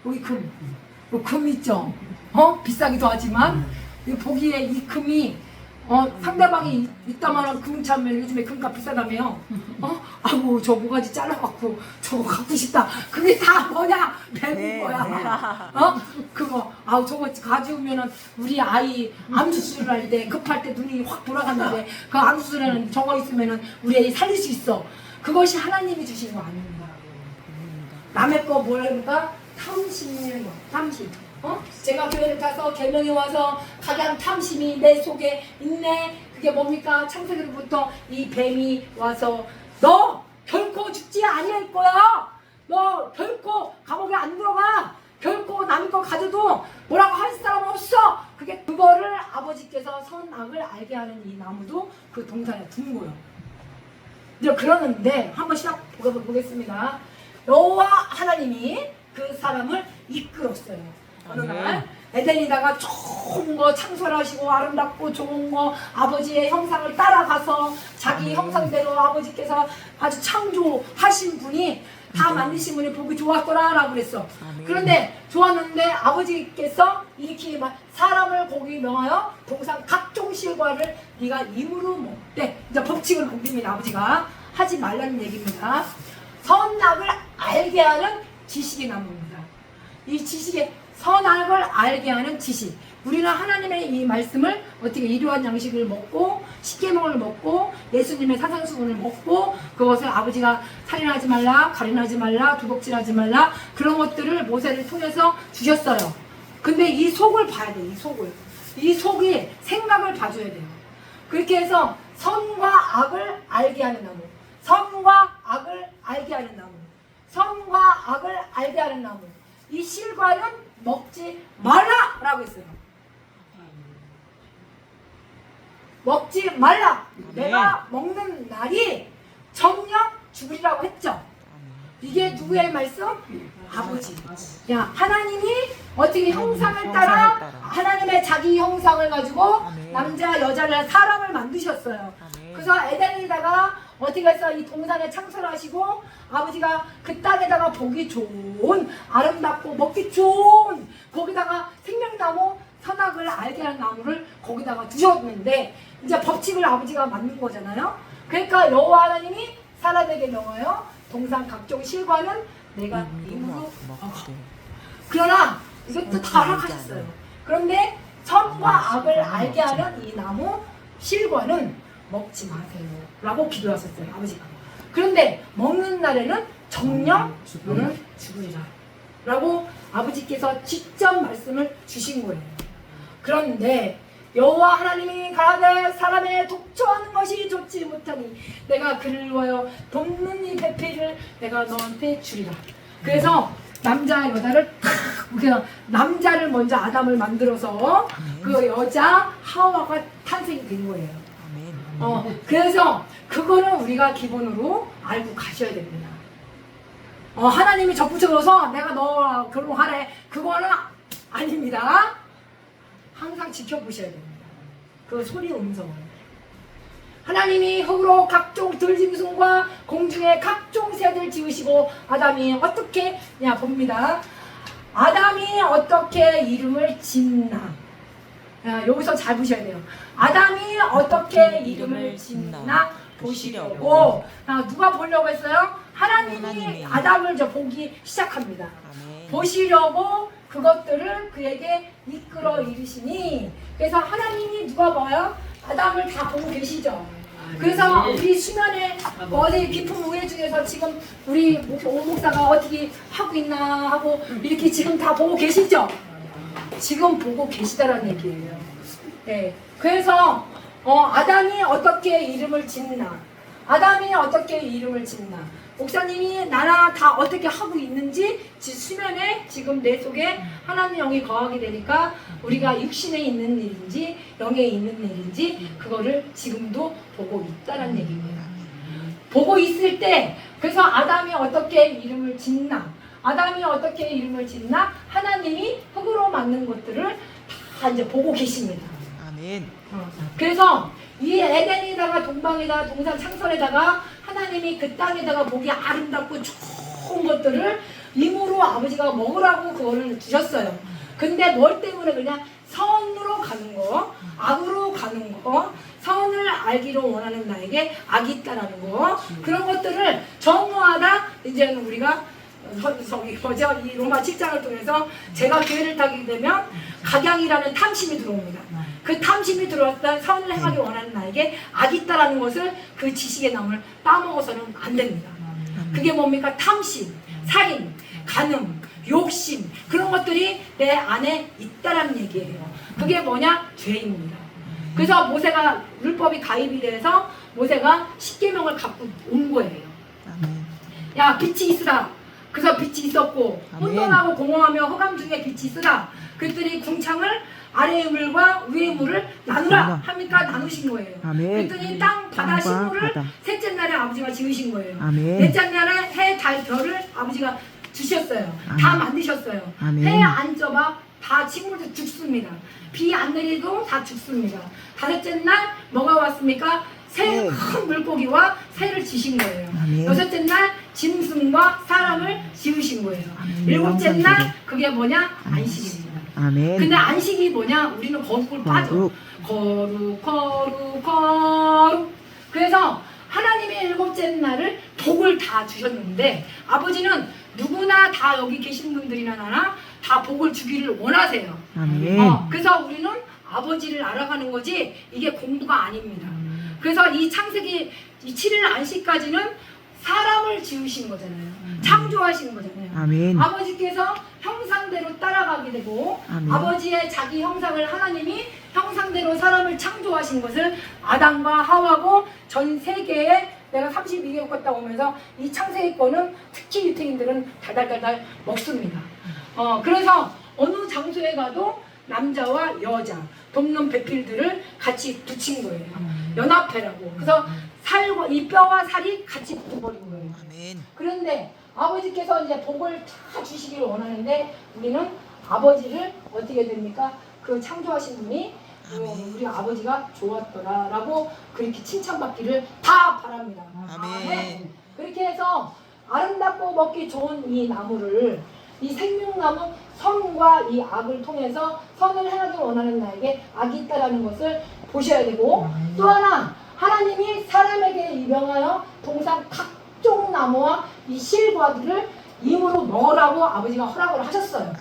여기 금 있죠. 비싸기도 하지만 이 보기에 이 금이 상대방이 이따만한 금 차면 요즘에 금값 비싸다며요. 아이고 저 모가지 잘라갖고 저거 갖고 싶다. 그게 다 뭐냐? 배운 거야. 그거 저거 가져오면은 우리 아이 암 수술을 할 때 급할 때 눈이 확 돌아갔는데 그 암 수술에는 저거 있으면은 우리 애 살릴 수 있어. 그것이 하나님이 주신 거 아닙니다. 남의 거 뭐랄까? 탐심이에요. 탐심. 제가 교회를 가서 계명이 와서 가장 탐심이 내 속에 있네. 그게 뭡니까? 창세기로부터 이 뱀이 와서 너 결코 죽지 아니할 거야. 너 결코 감옥에 안 들어가. 결코 남의 거 가져도 뭐라고 할 사람 없어. 그거를 아버지께서 선악을 알게 하는 이 나무도 그 동산에 둔 거예요. 이제 그러는데 한번 시작 보겠습니다. 여호와 하나님이 그 사람을 이끌었어요. 어느 날 에덴에다가 좋은 거 창설하시고 아름답고 좋은 거 아버지의 형상을 따라가서 자기 형상대로 아버지께서 아주 창조하신 분이 다 만드신 분이 보기 좋았더라 라고 그랬어. 그런데 좋았는데 아버지께서 이렇게 사람을 거기 명하여 동산 각종 실과를 네가 입으로 먹되 이제 법칙을 옮깁니다. 아버지가 하지 말라는 얘기입니다. 선악을 알게 하는 지식의 나무입니다. 이 지식의 선악을 알게 하는 지식. 우리는 하나님의 이 말씀을 어떻게 이러한 양식을 먹고 십계명을 먹고 예수님의 사상수훈을 먹고 그것을 아버지가 살인하지 말라, 가린하지 말라, 도둑질하지 말라 그런 것들을 모세를 통해서 주셨어요. 근데 이 속을 봐야 돼요. 이 속이 생각을 봐줘야 돼요. 그렇게 해서 선과 악을 알게 하는 나무, 선과 악을 알게 하는 나무, 선과 악을 알게 하는 나무. 이 실과는 먹지 말라라고 했어요. 먹지 말라. 내가 먹는 날이 정녕 죽으리라고 했죠. 이게 누구의 말씀? 아버지. 야, 하나님이 어떻게 형상을 따라 하나님의 자기 형상을 가지고 남자 여자를 사람을 만드셨어요. 그래서 에덴에다가 어떻게 해서 이 동산에 창설하시고 아버지가 그 땅에다가 보기 좋은 아름답고 먹기 좋은 거기다가 생명나무 선악을 알게 하는 나무를 거기다가 두셨는데 이제 법칙을 아버지가 만든 거잖아요. 그러니까 여호와 하나님이 사람에게 명하여 동산 각종 실과는 내가 입으로 먹어. 그러나 이것도 다 허락하셨어요. 그런데 선과 악을 알게 하는 이 나무 실과는 먹지 마세요 라고 기도하셨어요. 아버지가. 그런데 먹는 날에는 정녕 너는 죽으리라 라고 아버지께서 직접 말씀을 주신 거예요. 그런데 여호와 하나님이 가라되 사람의 독초하는 것이 좋지 못하니 내가 그를 위하여 돕는 이 배필을 내가 너한테 주리라. 그래서 남자 여자를 탁 그냥 남자를 먼저 아담을 만들어서 그 여자 하와가 탄생이 된 거예요. 그래서 그거는 우리가 기본으로 알고 가셔야 됩니다. 하나님이 접붙여줘서 내가 너 결혼하래. 그거는 아닙니다. 항상 지켜보셔야 됩니다. 그 소리 음성을. 하나님이 흙으로 각종 들짐승과 공중의 각종 새들 지으시고 아담이 어떻게 냐 봅니다. 아담이 어떻게 이름을 짓나. 여기서 잘 보셔야 돼요. 아담이 어떻게 이름을 짓나 보시려고. 누가 보려고 했어요? 하나님이 아담을 보기 시작합니다. 보시려고 그것들을 그에게 이끌어 이르시니. 그래서 하나님이 누가 봐요? 아담을 다 보고 계시죠. 그래서 우리 수면에 어제 깊은 우회 중에서 지금 우리 오 목사가 어떻게 하고 있나 하고 이렇게 지금 다 보고 계시죠. 지금 보고 계시다라는 얘기예요. 네. 그래서 아담이 어떻게 이름을 짓나, 아담이 어떻게 이름을 짓나, 목사님이 나라 다 어떻게 하고 있는지 수면에 지금 내 속에 하나님 영이 거하게 되니까 우리가 육신에 있는 일인지 영에 있는 일인지 그거를 지금도 보고 있다는 얘기입니다. 보고 있을 때 그래서 아담이 어떻게 이름을 짓나, 아담이 어떻게 이름을 짓나, 하나님이 흙으로 만든 것들을 다 이제 보고 계십니다. 아멘. 그래서 이 에덴에다가 동방에다가 동산 창설에다가 하나님이 그 땅에다가 보기 아름답고 좋은 것들을 임으로 아버지가 먹으라고 그거를 주셨어요. 근데 뭘 때문에 그냥 선으로 가는 거, 악으로 가는 거, 선을 알기로 원하는 나에게 악이 있다라는 거, 그런 것들을 정화하다 이제는 우리가 이 로마 7장을 통해서 제가 교회를 타게 되면 각양이라는 탐심이 들어옵니다. 그 탐심이 들어왔다 선을 행하기 원하는 나에게 악이 있다라는 것을 그 지식의 나무를 따먹어서는 안 됩니다. 그게 뭡니까? 탐심, 살인, 간음, 욕심, 그런 것들이 내 안에 있다라는 얘기예요. 그게 뭐냐? 죄입니다. 그래서 모세가 율법이 가입이 돼서 모세가 십계명을 갖고 온 거예요. 야, 빛이 있으라. 그래서 빛이 있었고 혼돈하고 공허하며 흑암 중에 빛이 있으라. 그랬더니 궁창을 아래의 물과 위의 물을 나누라 하니까 나누신 거예요. 그랬더니 땅, 바다, 식물을 셋째 날에 아버지가 지으신 거예요. 넷째 날에 해, 달, 별을 아버지가 주셨어요. 다 만드셨어요. 해 안 쪄봐 다 식물도 죽습니다. 비 안 내리도 다 죽습니다. 다섯째 날 뭐가 왔습니까? 새 큰 물고기와 새를 지신 거예요. 여섯째 날 짐승과 사람을 지으신 거예요. 일곱째 날 그게 뭐냐? 안식입니다. 근데 안식이 뭐냐? 우리는 거룩을 빠져. 거룩. 그래서 하나님의 일곱째 날을 복을 다 주셨는데 아버지는 누구나 다 여기 계신 분들이나 나나 다 복을 주기를 원하세요. 그래서 우리는 아버지를 알아가는 거지 이게 공부가 아닙니다. 그래서 이 창세기 이 7일 안식까지는 사람을 지으신 거잖아요. 창조하신 거잖아요. 아버지께서 형상대로 따라가게 되고 아버지의 자기 형상을 하나님이 형상대로 사람을 창조하신 것을 아담과 하와고 전 세계에 내가 32개국 갔다 오면서 이 창세기권은 특히 유태인들은 달달달달 먹습니다. 그래서 어느 장소에 가도 남자와 여자, 돕는 배필들을 같이 붙인 거예요. 연합회라고. 그래서 살과 이 뼈와 살이 같이 붙어버린 거예요. 그런데 아버지께서 이제 복을 다 주시기를 원하는데 우리는 아버지를 어떻게 됩니까? 그 창조하신 분이 우리 아버지가 좋았더라라고 그렇게 칭찬받기를 다 바랍니다. 아멘. 그렇게 해서 아름답고 먹기 좋은 이 나무를 이 생명나무 선과 이 악을 통해서 선을 행하기 원하는 나에게 악이 있다라는 것을 보셔야 되고 또 하나 하나님이 사람에게 명하여 동산 각종 나무와 이 실과들을 임으로 먹으라고 아버지가 허락을 하셨어요.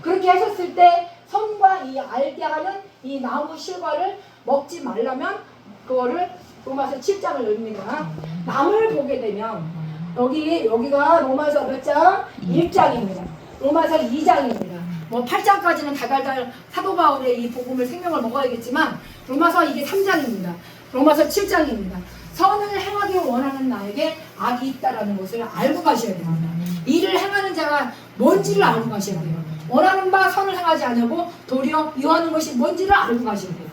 그렇게 하셨을 때 선과 이 알게 하는 이 나무 실과를 먹지 말라면 그거를 로마서 7장을 열립니다. 남을 보게 되면 여기가 로마서 몇 장? 1장입니다. 로마서 2장입니다. 뭐 8장까지는 달달달 사도 바울의 이 복음을 생명을 먹어야겠지만 로마서 이게 3장입니다. 로마서 7장입니다. 선을 행하기 원하는 나에게 악이 있다라는 것을 알고 가셔야 됩니다. 이를 행하는 자가 뭔지를 알고 가셔야 돼요. 원하는 바 선을 행하지 않고 도리어 이하는 것이 뭔지를 알고 가셔야 돼요.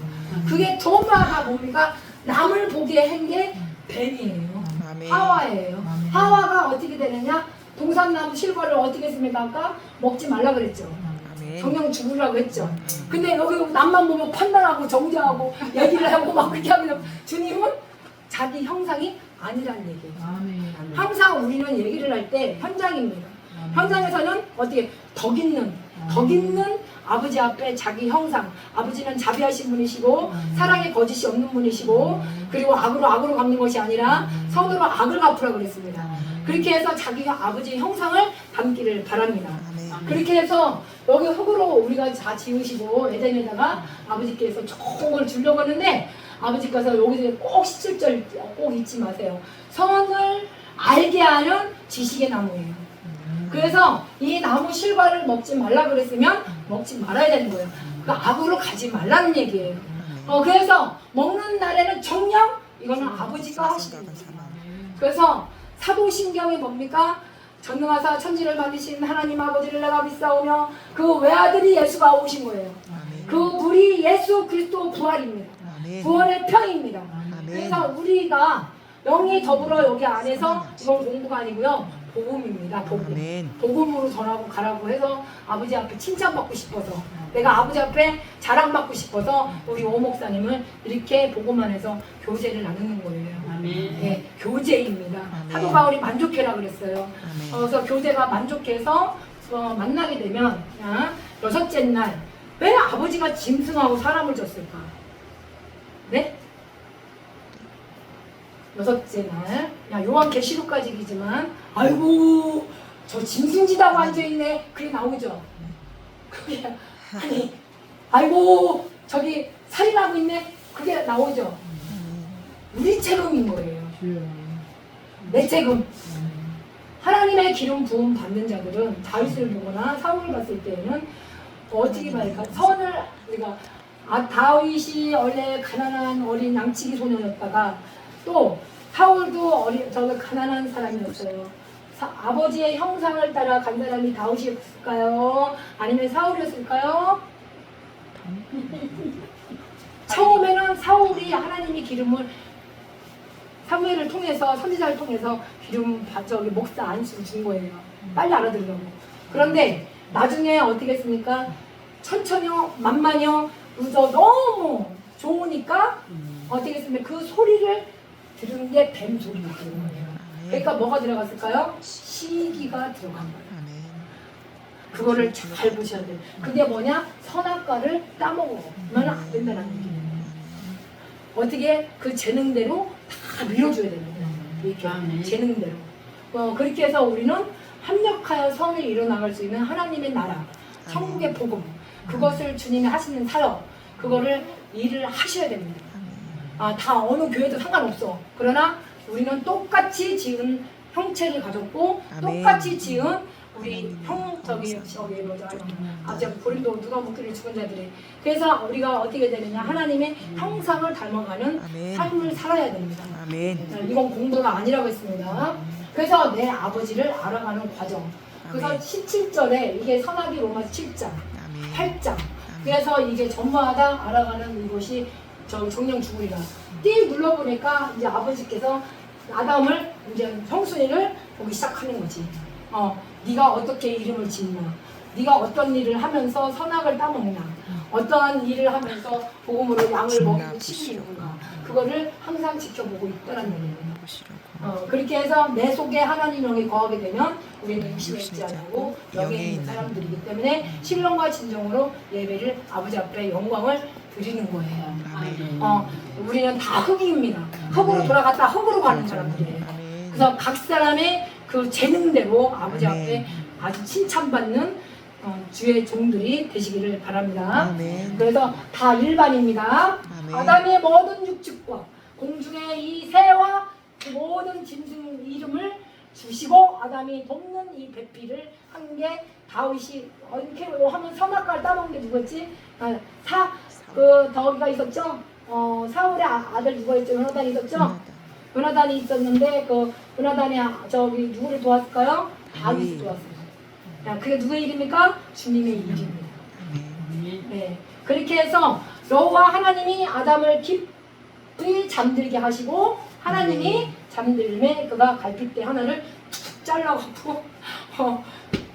그게 더 나아가 뭡니까? 남을 보게 한 게 뱀이에요. 하와예요. 하와가 어떻게 되느냐? 동산나무 실과를 어떻게 했습니까? 아까 먹지 말라 그랬죠. 아멘. 정령 죽으라고 했죠. 근데 여기 남만 보면 판단하고 정죄하고 얘기를 하고 막 그렇게 하면 주님은 자기 형상이 아니라는 얘기예요. 아멘. 항상 우리는 얘기를 할 때 현장입니다. 현장에서는 어떻게 덕 있는 아버지 앞에 자기 형상, 아버지는 자비하신 분이시고 사랑의 거짓이 없는 분이시고 그리고 악으로 갚는 것이 아니라 선으로 악을 갚으라 그랬습니다. 그렇게 해서 자기 아버지의 형상을 담기를 바랍니다. 아멘. 그렇게 해서 여기 흙으로 우리가 다 지으시고 에덴에다가 아버지께서 좋은 걸 주려고 하는데 아버지께서 여기서 꼭 17절 꼭 잊지 마세요. 선을 알게 하는 지식의 나무예요. 그래서 이 나무 실과를 먹지 말라 그랬으면 먹지 말아야 되는 거예요. 그러니까 악으로 가지 말라는 얘기예요. 그래서 먹는 날에는 정령 이거는 아버지가 하시는 거예요. 그래서 사도신경이 뭡니까? 전능하사 천지를 만드신 하나님 아버지를 내가 믿사오며 그 외아들이 예수가 오신 거예요. 그 물이 예수 그리스도 부활입니다. 구원의 편입니다. 그래서 우리가 영이 더불어 여기 안에서 이건 공부가 아니고요. 복음입니다. 복음. 복음으로 전하고 가라고 해서 아버지 앞에 칭찬받고 싶어서 내가 아버지 앞에 자랑받고 싶어서 우리 오 목사님을 이렇게 복음 안에서 교제를 나누는 거예요. 네, 교제입니다. 사도 바울이 만족해라 그랬어요. 그래서 교제가 만족해서 만나게 되면 여섯째 날 왜 아버지가 짐승하고 사람을 줬을까? 네? 여섯째 날, 요한계시록까지이지만, 아이고, 저 짐승지다고 앉아있네. 그게 나오죠. 그게, 아니, 아이고, 저기 살인하고 있네. 그게 나오죠. 우리 책임인 거예요. 내 책임. 하나님의 기름 부음 받는 자들은 다윗을 보거나 사울을 봤을 때에는 어떻게 말할까? 선을, 우리가, 다윗이 원래 가난한 어린 양치기 소년이었다가 또 사울도 저는 가난한 사람이었어요. 아버지의 형상을 따라 간 사람이 다윗이었을까요? 아니면 사울이었을까요? 처음에는 사울이 하나님이 기름을 사무엘을 통해서 선지자를 통해서 기름 저기 목사 안수를 준 거예요. 빨리 알아들으려고. 그런데 나중에 어떻게 했습니까? 천천히요, 만만히요, 너무 좋으니까 어떻게 했습니까? 그 소리를 들은 게 뱀 소리가 들은 거예요. 그러니까 뭐가 들어갔을까요? 시기가 들어간 거예요. 그거를 잘 보셔야 돼요. 그게 뭐냐? 선악과를 따먹으면 안 된다는 얘기예요. 어떻게 그 재능대로 다 밀어줘야 됩니다. 이렇게 재능대로. 그렇게 해서 우리는 합력하여 선을 이뤄나갈 수 있는 하나님의 나라, 천국의 복음, 그것을 주님이 하시는 사역, 그거를 일을 하셔야 됩니다. 다 어느 교회도 상관없어. 그러나 우리는 똑같이 지은 형체를 가졌고 똑같이 지은 우리 저기 뭐죠? 고린도 누가 목소리를 죽은 자들이. 그래서 우리가 어떻게 되느냐? 하나님의 형상을 닮아가는 삶을 살아야 됩니다. 이건 공부가 아니라고 했습니다. 그래서 내 아버지를 알아가는 과정. 그래서 17절에 이게 선악이 로마서 7장, 8장. 그래서 이게 전무하다 알아가는 이것이 정령 죽으리라. 띠 눌러보니까 이제 아버지께서 아담을 이제 형순이를 보기 시작하는 거지. 네가 어떻게 이름을 짓나? 네가 어떤 일을 하면서 선악을 따먹나? 어떠한 일을 하면서 복음으로 양을 먹이고 치고 있는가? 그거를 항상 지켜보고 있다는 얘기예요. 그렇게 해서 내 속에 하나님 영이 거하게 되면 우리는 육신에 있지 않고 영에 있는 사람들이기 때문에 신령과 진정으로 예배를 아버지 앞에 영광을 드리는 거예요. 우리는 다 흙입니다. 흙으로 돌아갔다 흙으로 가는 사람들이에요. 그래서 각 사람의 그 재능대로 아버지 앞에 아주 칭찬받는 주의 종들이 되시기를 바랍니다. 그래서 다 일반입니다. 아담의 모든 육축과 공중의 이 새와 그 모든 짐승 이름을 주시고 아담이 돕는 이 배필을 한 게 다윗이 이렇게 하면 선악과를 따먹는 게 누구였지? 거기가 있었죠? 사울의 아들 누구였죠? 요나단이 있었죠? 요나단이 있었는데 그 요나단이 저기 누구를 도왔을까요? 다윗을 도왔어요. 그게 누구의 일입니까? 주님의 일입니다. 네. 그렇게 해서 여호와 하나님이 아담을 깊이 잠들게 하시고 하나님이 잠들매 그가 갈빗대 하나를 잘라갖고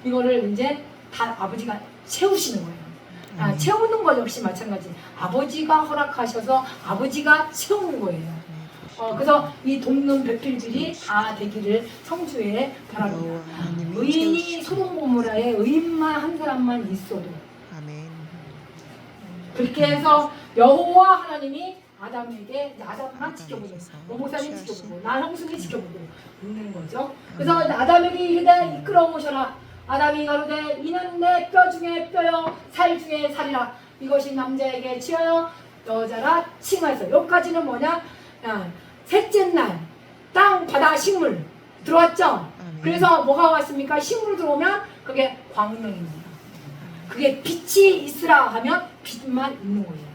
이거를 이제 다 아버지가 채우시는 거예요. 채우는 것 역시 마찬가지. 아버지가 허락하셔서 아버지가 채우는 거예요. 그래서 이 돕는 배필들이 다 되기를 성주에 바랍니다. 의인이 소돔 고모라에 의인만 한 사람만 있어도 아멘. 그렇게 해서 여호와 하나님이 아담에게 아담만 지켜보고 모사님 지켜보고 나 형수님 지켜보고 있는 거죠. 그래서 아담에게 이르되 이끌어오셔라. 아담이 가로되 이는 내 뼈 중에 뼈요 살 중에 살이라. 이것이 남자에게 치어요 여자라 칭하여서. 여기까지는 뭐냐? 셋째 날 땅 바다 식물 들어왔죠. 그래서 뭐가 왔습니까? 식물 들어오면 그게 광명입니다. 그게 빛이 있으라 하면 빛만 있는 거예요.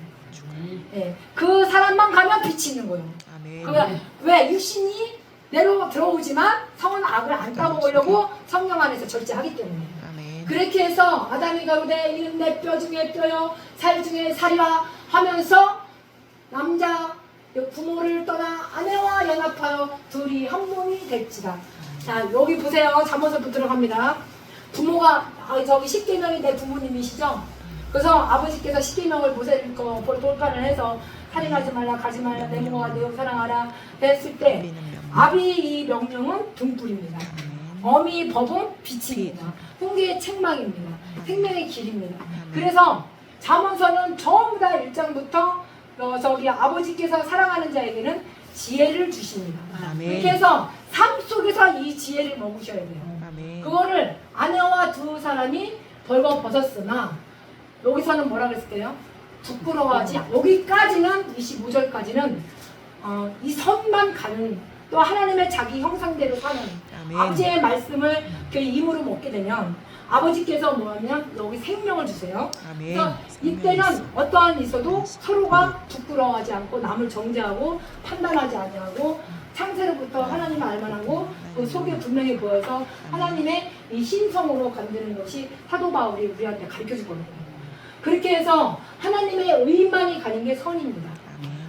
네. 그 사람만 가면 빛이 있는 거예요. 왜? 육신이 내로 들어오지만 성은 악을 안 따먹으려고 성령 안에서 절제하기 때문에. 그렇게 해서 아담이 가로되 이는 내 뼈 중에 뼈요 살 중에 살이라 하면서 남자 부모를 떠나 아내와 연합하여 둘이 한 몸이 될지라. 자 여기 보세요. 잠언서도 들어갑니다. 부모가 저기 십계명이 내 부모님이시죠. 그래서 아버지께서 십계명을 돌판을 해서 살인하지 말라, 가지 말라, 내 몸과 내 형 사랑하라 했을 때 아비 이 명령은 등불입니다. 어미 법은 빛입니다. 훈계의 책망입니다. 생명의 길입니다. 그래서 잠언서는 전부 다 1장부터 저기 아버지께서 사랑하는 자에게는 지혜를 주십니다. 그렇게 해서 삶 속에서 이 지혜를 먹으셔야 돼요. 그거를 아내와 두 사람이 벌거벗었으나 여기서는 뭐라 그랬을까요? 부끄러워하지. 여기까지는 25절까지는 이 선만 가는 또 하나님의 자기 형상대로 사는 아버지의 말씀을 그 임으로 먹게 되면 아버지께서 뭐하면 여기 생명을 주세요. 그래서 이때는 어떠한 있어도 서로가 부끄러워하지 않고 남을 정죄하고 판단하지 아니하고 창세로부터 하나님을 알만하고 그 속에 분명히 보여서 하나님의 이 신성으로 건드는 것이 사도 바울이 우리한테 가르쳐 주거든요. 그렇게 해서 하나님의 의만이 가는 게 선입니다.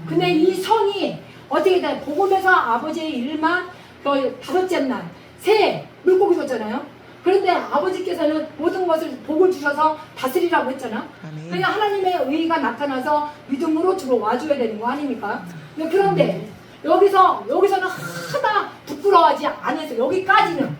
근데 이 선이 어떻게 돼? 복음에서 아버지의 일만 그 다섯째 날 새 물고기 줬잖아요. 그런데 아버지께서는 모든 것을 복을 주셔서 다스리라고 했잖아. 그러니까 하나님의 의가 나타나서 믿음으로 들어와 줘야 되는 거 아닙니까? 그런데 여기서는 하나 부끄러워하지 않아서 여기까지는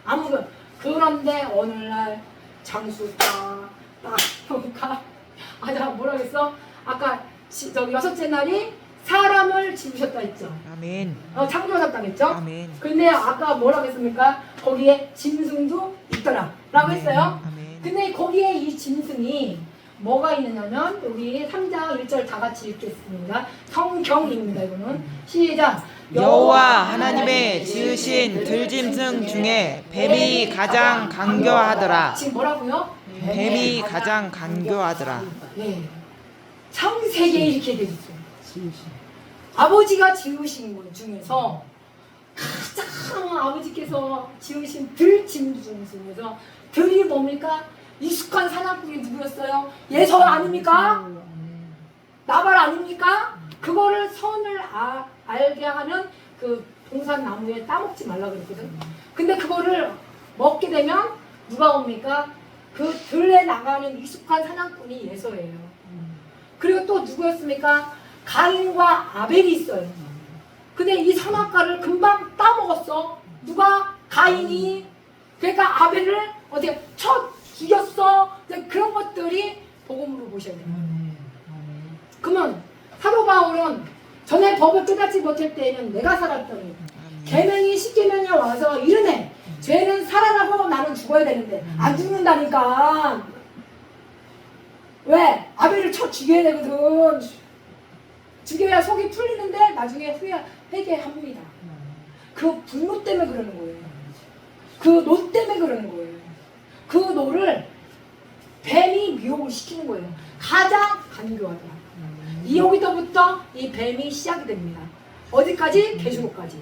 아무도. 그런데 오늘날 장수가 나 뭐라 그랬어? 아까 저기 여섯째 날이 사람을 지으셨다 했죠. 아멘. 창조하셨다 했죠. 아멘. 근데 아까 뭐라 그랬습니까? 거기에 짐승도 있더라 라고 했어요. 아멘. 근데 거기에 이 짐승이 뭐가 있느냐면 여기 3장 1절 다 같이 읽겠습니다. 성경입니다. 이거는 시작. 여호와 하나님의 지으신 들짐승 중에 뱀이 가장 간교하더라. 지금 뭐라고요? 뱀이 가장 간교하더라. 네. 창세기에 이렇게 되어 있어요. 아버지가 지으신 것 중에서 가장 아버지께서 지으신 들짐승 중에서 들이 뭡니까? 익숙한 사냥꾼이 누구였어요? 예서 아닙니까? 나발 아닙니까? 그거를 선을 알게 하는 그 동산나무에 따먹지 말라 그랬거든. 근데 그거를 먹게 되면 누가 옵니까? 그 들에 나가는 익숙한 사냥꾼이 예서예요. 그리고 또 누구였습니까? 가인과 아벨이 있어요. 근데 이 선악과를 금방 따먹었어. 누가? 가인이. 그러니까 아벨을 어떻게 죽였어. 그런 것들이 복음으로 보셔야 돼요. 그러면 사도 바울은 전에 법을 깨닫지 못할 때에는 내가 살았더니 계명이 십계명에 와서 이르네. 죄는 살아나고 나는 죽어야 되는데 안 죽는다니까. 왜? 아벨을 죽여야 되거든. 죽여야 속이 풀리는데 나중에 회개합니다. 그 분노 때문에 그러는 거예요. 그 노 때문에 그러는 거예요. 그 노를 뱀이 미혹을 시키는 거예요. 가장 간교하더라. 여기서부터 이 뱀이 시작이 됩니다. 어디까지? 계주로까지.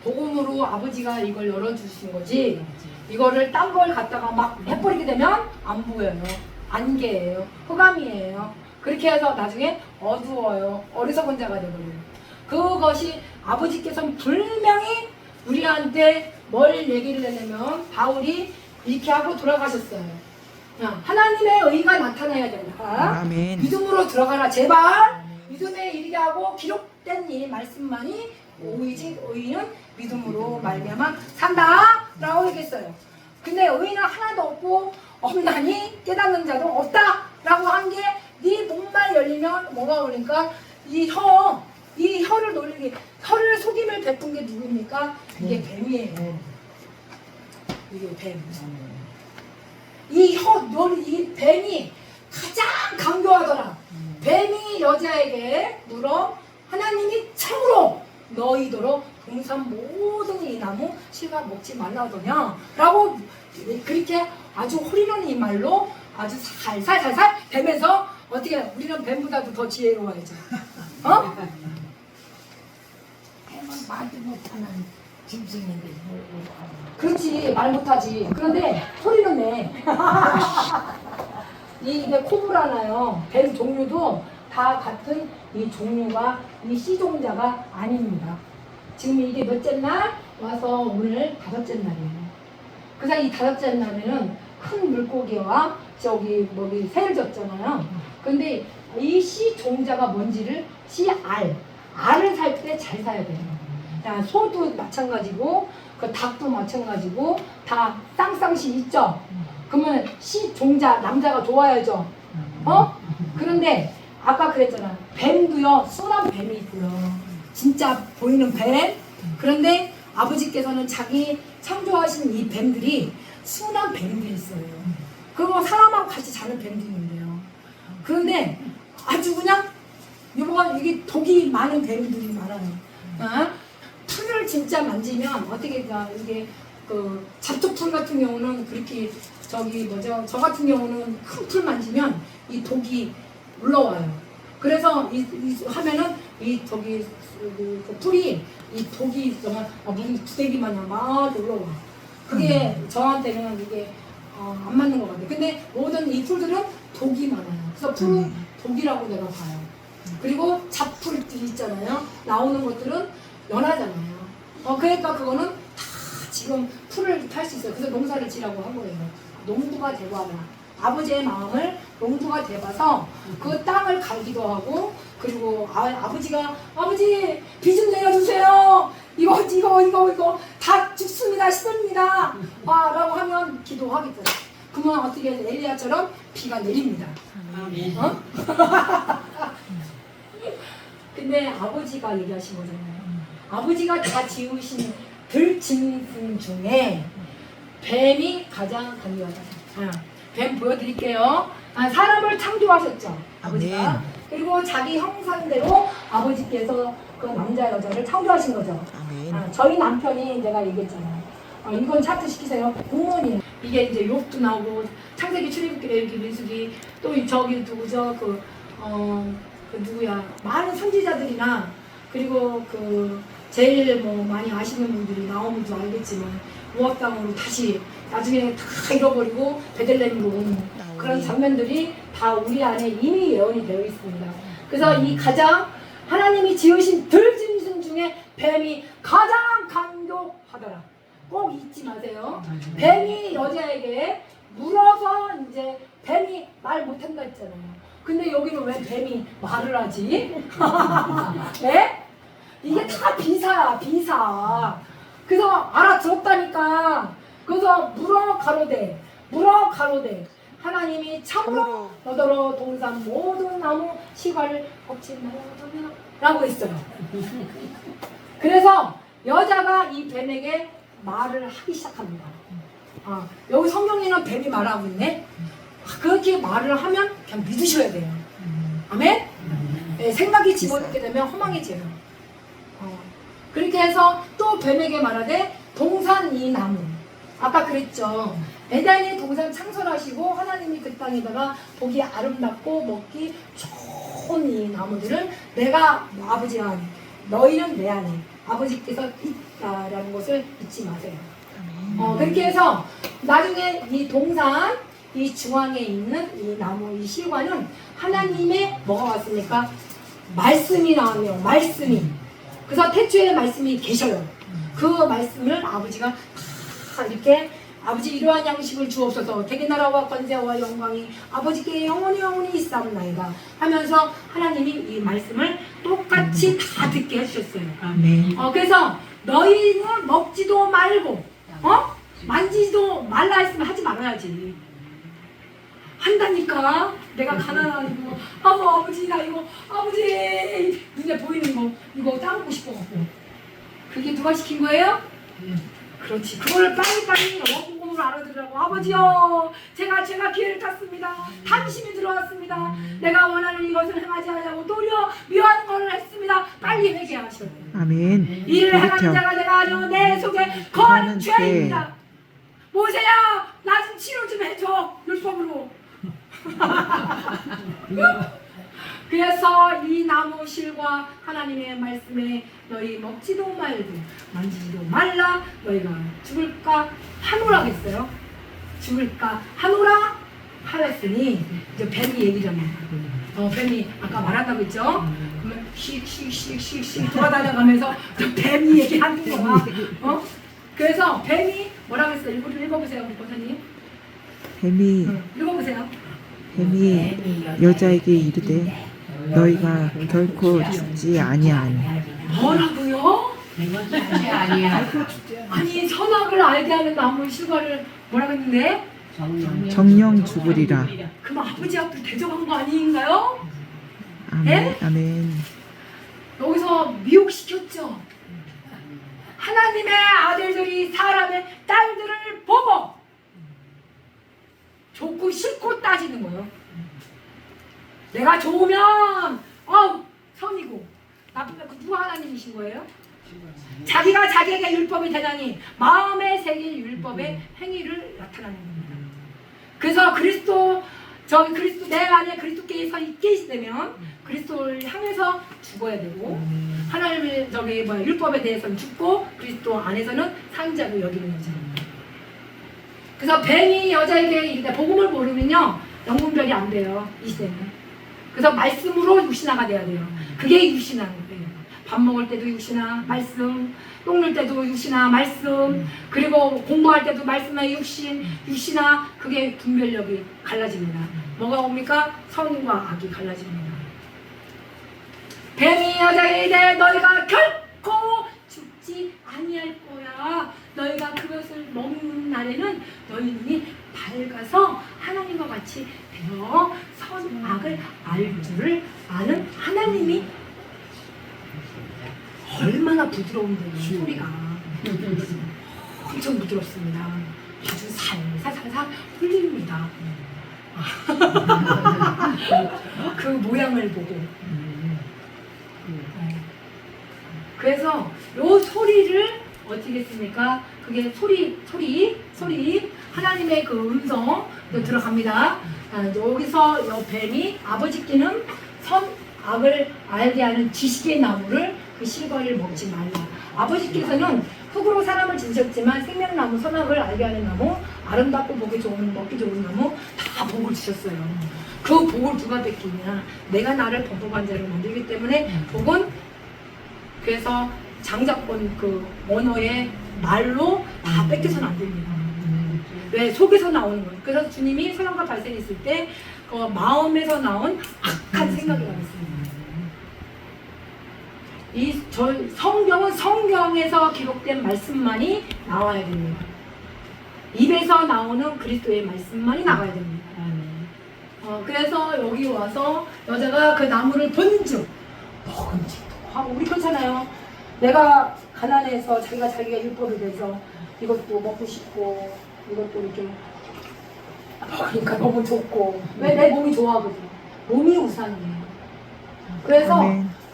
복음으로 아버지가 이걸 열어주신 거지. 이거를 딴 걸 갖다가 막 해버리게 되면 안 보여요. 안개예요. 흑암이에요. 그렇게 해서 나중에 어두워요. 어리석은 자가 되버려요. 그것이 아버지께서는 분명히 우리한테 뭘 얘기를 했냐면 바울이 이렇게 하고 돌아가셨어요. 야, 하나님의 의가 나타나야 된다. 아멘. 믿음으로 들어가라 제발. 믿음에 이르게 하고 기록된 이 말씀만이 오직 의인은 믿음으로 말미암아 산다라고 얘기했어요. 근데 의인은 하나도 없고 없나니 깨닫는 자도 없다라고 한 게 네 목말 열리면 뭐가 오니까 이 혀를 놀리게 혀를 속임을 베푼 게 누굽니까? 이게 뱀이에요. 이게 뱀. 이 뱀이 가장 강교하더라. 뱀이 여자에게 물어 하나님이 참으로 너희더러 동산 모든 이 나무 실과 먹지 말라더냐 라고 그렇게 아주 호리는 이 말로 아주 살살살살 뱀에서 어떻게 우리는 뱀보다도 더 지혜로워야죠. 어? 뱀은 말도 못하는 짐승인데 그렇지 말 못하지. 그런데 소리는 내. 이게 코브라나요. 뱀 종류도 다 같은 이 종류가 이 씨종자가 아닙니다. 지금 이게 몇째 날 와서 오늘 5째 날이에요. 그래서 이 5째 날에는 큰 물고기와 저기 새를 졌잖아요. 근데 이 씨종자가 뭔지를 알을 살 때 잘 사야 돼요. 야, 소도 마찬가지고 그 닭도 마찬가지고 다 쌍쌍씨 있죠. 그러면 씨종자 남자가 좋아야죠. 그런데 아까 그랬잖아. 뱀도요 순한 뱀이 있고요. 진짜 보이는 뱀. 그런데 아버지께서는 자기 창조하신 이 뱀들이 순한 뱀들이 있어요. 그리고 사람하고 같이 자는 뱀들인데요. 그런데 아주 그냥 이게 독이 많은 뱀들이 많아요. 풀을 진짜 만지면 어떻게 이게 그 잡초풀 같은 경우는 그렇게 저 같은 경우는 큰 풀 만지면 이 독이 올라와요. 그래서 하면은 이 그 풀이 이 독이 정말 무슨 부대기 마냥 막 올라와. 그게 저한테는 이게 안 맞는 것 같아요. 근데 모든 이 풀들은 독이 많아요. 그래서 풀은 독이라고 내가 봐요. 그리고 잡풀들이 있잖아요. 나오는 것들은 연하잖아요. 그러니까 그거는 다 지금 풀을 탈 수 있어요. 그래서 농사를 지라고 한 거예요. 농부가 되고 하라. 아버지의 마음을 농부가 되봐서 그 땅을 갈기도 하고 그리고 아버지가 아버지 비 좀 내려주세요. 이거 다 죽습니다. 시듭니다. 라고 하면 기도하겠죠. 그러면 어떻게 엘리야처럼 비가 내립니다. 근데 아버지가 얘기하신 거잖아요. 아버지가 다 지으신 들짐승 중에 뱀이 가장 강력하다. 뱀 보여드릴게요. 사람을 창조하셨죠. 아버지가. 네. 그리고 자기 형상대로 아버지께서 그 남자 여자를 창조하신 거죠. 아멘. 저희 남편이 내가 얘기했잖아요. 이건 차트 시키세요. 공무원이에요. 이게 이제 욕도 나오고 창세기 출애굽기 레위기 민수기 또 저기 누구죠? 그 누구야? 많은 선지자들이나 그리고 그 제일 많이 아시는 분들이 나오면 좀 알겠지만 모압 땅으로 다시 나중에 다 잃어버리고 베들레헴으로 오는 그런 장면들이 다 우리 안에 이미 예언이 되어 있습니다. 그래서 이 가장 하나님이 지으신 들짐승 중에 뱀이 가장 강력하더라. 꼭 잊지 마세요. 뱀이 여자에게 물어서 이제 뱀이 말 못한다 했잖아요. 근데 여기는 왜 뱀이 말을 하지? 네? 이게 다 비사야, 비사. 그래서 알아들었다니까. 그래서 물어 가로되 하나님이 참으로 너더러 동산 모든 나무 시과를 먹지 말아라 라고 했어요. 그래서 여자가 이 뱀에게 말을 하기 시작합니다. 여기 성경에는 뱀이 말하고 있네. 그렇게 말을 하면 그냥 믿으셔야 돼요. 아멘? 네, 생각이 집어넣게 되면 허망해져요. 그렇게 해서 또 뱀에게 말하되 동산 이 나무. 아까 그랬죠. 에덴의 동산 창설하시고 하나님이 그 땅에다가 보기 아름답고 먹기 좋은 이 나무들을 내가 아버지 안에 너희는 내 안에 아버지께서 있다라는 것을 잊지 마세요. 그렇게 해서 나중에 이 동산 이 중앙에 있는 이 나무 이 실과는 하나님의 뭐가 왔습니까? 말씀이 나왔네요. 말씀이. 그래서 태초에 말씀이 계셔요. 그 말씀을 아버지가 다 이렇게 아버지 이러한 양식을 주옵소서 대개 나라와 권세와 영광이 아버지께 영원히 영원히 있사옵나이다 하면서 하나님이 이 말씀을 똑같이 다 듣게 해주셨어요. 아멘. 그래서 너희는 먹지도 말고 만지지도 말라 했으면 하지 말아야지. 한다니까. 내가 가난하고 아버지 나 이거 아버지 눈에 보이는 거 이거 따먹고 싶어갖고. 그게 누가 시킨 거예요? 그렇지. 그걸 빨리빨리 원고문으로 알아들으라고. 아버지요, 제가 기회를 탔습니다. 탐심이 들어왔습니다. 내가 원하는 이것을 행하지 않으려고 도리어 미워하는 것을 했습니다. 빨리 회개하셔야 돼요. 아멘. 이를 행하는 자가 내가 아니오 내 속에 거하는 죄입니다. 모세야, 나 좀 치료 좀 해줘. 율법으로. 그래서 이 나무 실과 하나님의 말씀에 너희 먹지도 말고 만지지도 말라. 너희가 죽을까 하노라겠어요. 죽을까 하노라 하랬으니 이제 뱀이 얘기를 합니다. 뱀이 아까 말한다고 했죠? 그러면 씩씩씩씩씩 돌아다녀가면서 저 뱀이 얘기하는 거야. 그래서 뱀이 뭐라고 했어요? 읽어보세요, 우리 권사님. 뱀이 읽어보세요. 여자에게 이르되 너희가 결코 죽지 아니하니. 뭐라고요? 아니야. 아니 선악을 알게 하는 나무 실과를 뭐라고 했는데? 정령 죽으리라. 그럼 아버지 앞에 대적한 거 아닌가요? 아멘. 아멘. 여기서 미혹시켰죠. 하나님의 아들들이 사람의 딸들을 보고 좋고 싫고 따지는 거예요. 내가 좋으면 선이고 나쁘면 그 누가 하나님이신 거예요? 자기가 자기에게 율법이 되나니 마음에 새긴 율법의 행위를 나타나는 겁니다. 그래서 그리스도 내 안에 그리스도께서 있게 되면 그리스도를 향해서 죽어야 되고 하나님의 율법에 대해서는 죽고 그리스도 안에서는 산자로 여기는 거죠. 그래서 뱀이 여자에게 이르되 복음을 모르면요 영분별이 안 돼요 이 시대는. 그래서 말씀으로 육신화가 돼야 돼요. 그게 육신화인 거예요. 밥 먹을 때도 육신화 말씀, 똥 눌 때도 육신화 말씀, 그리고 공부할 때도 말씀의 육신화. 그게 분별력이 갈라집니다. 뭐가 옵니까? 선과 악이 갈라집니다. 뱀이 여자에게 이르되 너희가 결코 죽지 아니할 거야. 너희가 그것을 먹는 날에는 너희 눈이 밝아서 하나님과 같이 되어 선악을 알 줄을 아는. 하나님이 얼마나 부드러운데요. 소리가 엄청 부드럽습니다. 아주 살살살살 흘립니다. 그 모양을 보고. 그래서 요 소리를 어떻게 했습니까? 그게 소리 하나님의 그 음성 들어갑니다. 여기서 요 뱀이 아버지께는 선악을 알게 하는 지식의 나무를 그 실과를 먹지 말라. 아버지께서는 흙으로 사람을 지으셨지만 생명나무, 선악을 알게 하는 나무, 아름답고 보기 좋은 먹기 좋은 나무 다 복을 주셨어요. 그 복을 누가 뺏기냐? 내가 나를 범법한 자로 만들기 때문에 복은 그래서 장자권 그 언어의 말로 다 뺏겨서는 안 됩니다. 왜? 속에서 나오는 거예요. 그래서 주님이 소란과 발생이 있을 때 마음에서 나온 악한 생각이 나왔습니다. 성경은 성경에서 기록된 말씀만이 나와야 됩니다. 입에서 나오는 그리스도의 말씀만이 나와야 됩니다. 그래서 여기 와서 여자가 그 나무를 본즉 먹음직도 하고. 우리 그렇잖아요. 내가 가난해서 자기가 율법에 대해서 이것도 먹고 싶고 이것도 이렇게 그러니까 너무 좋고. 왜? 내 몸이 좋아하거든. 몸이 우상이에요. 그래서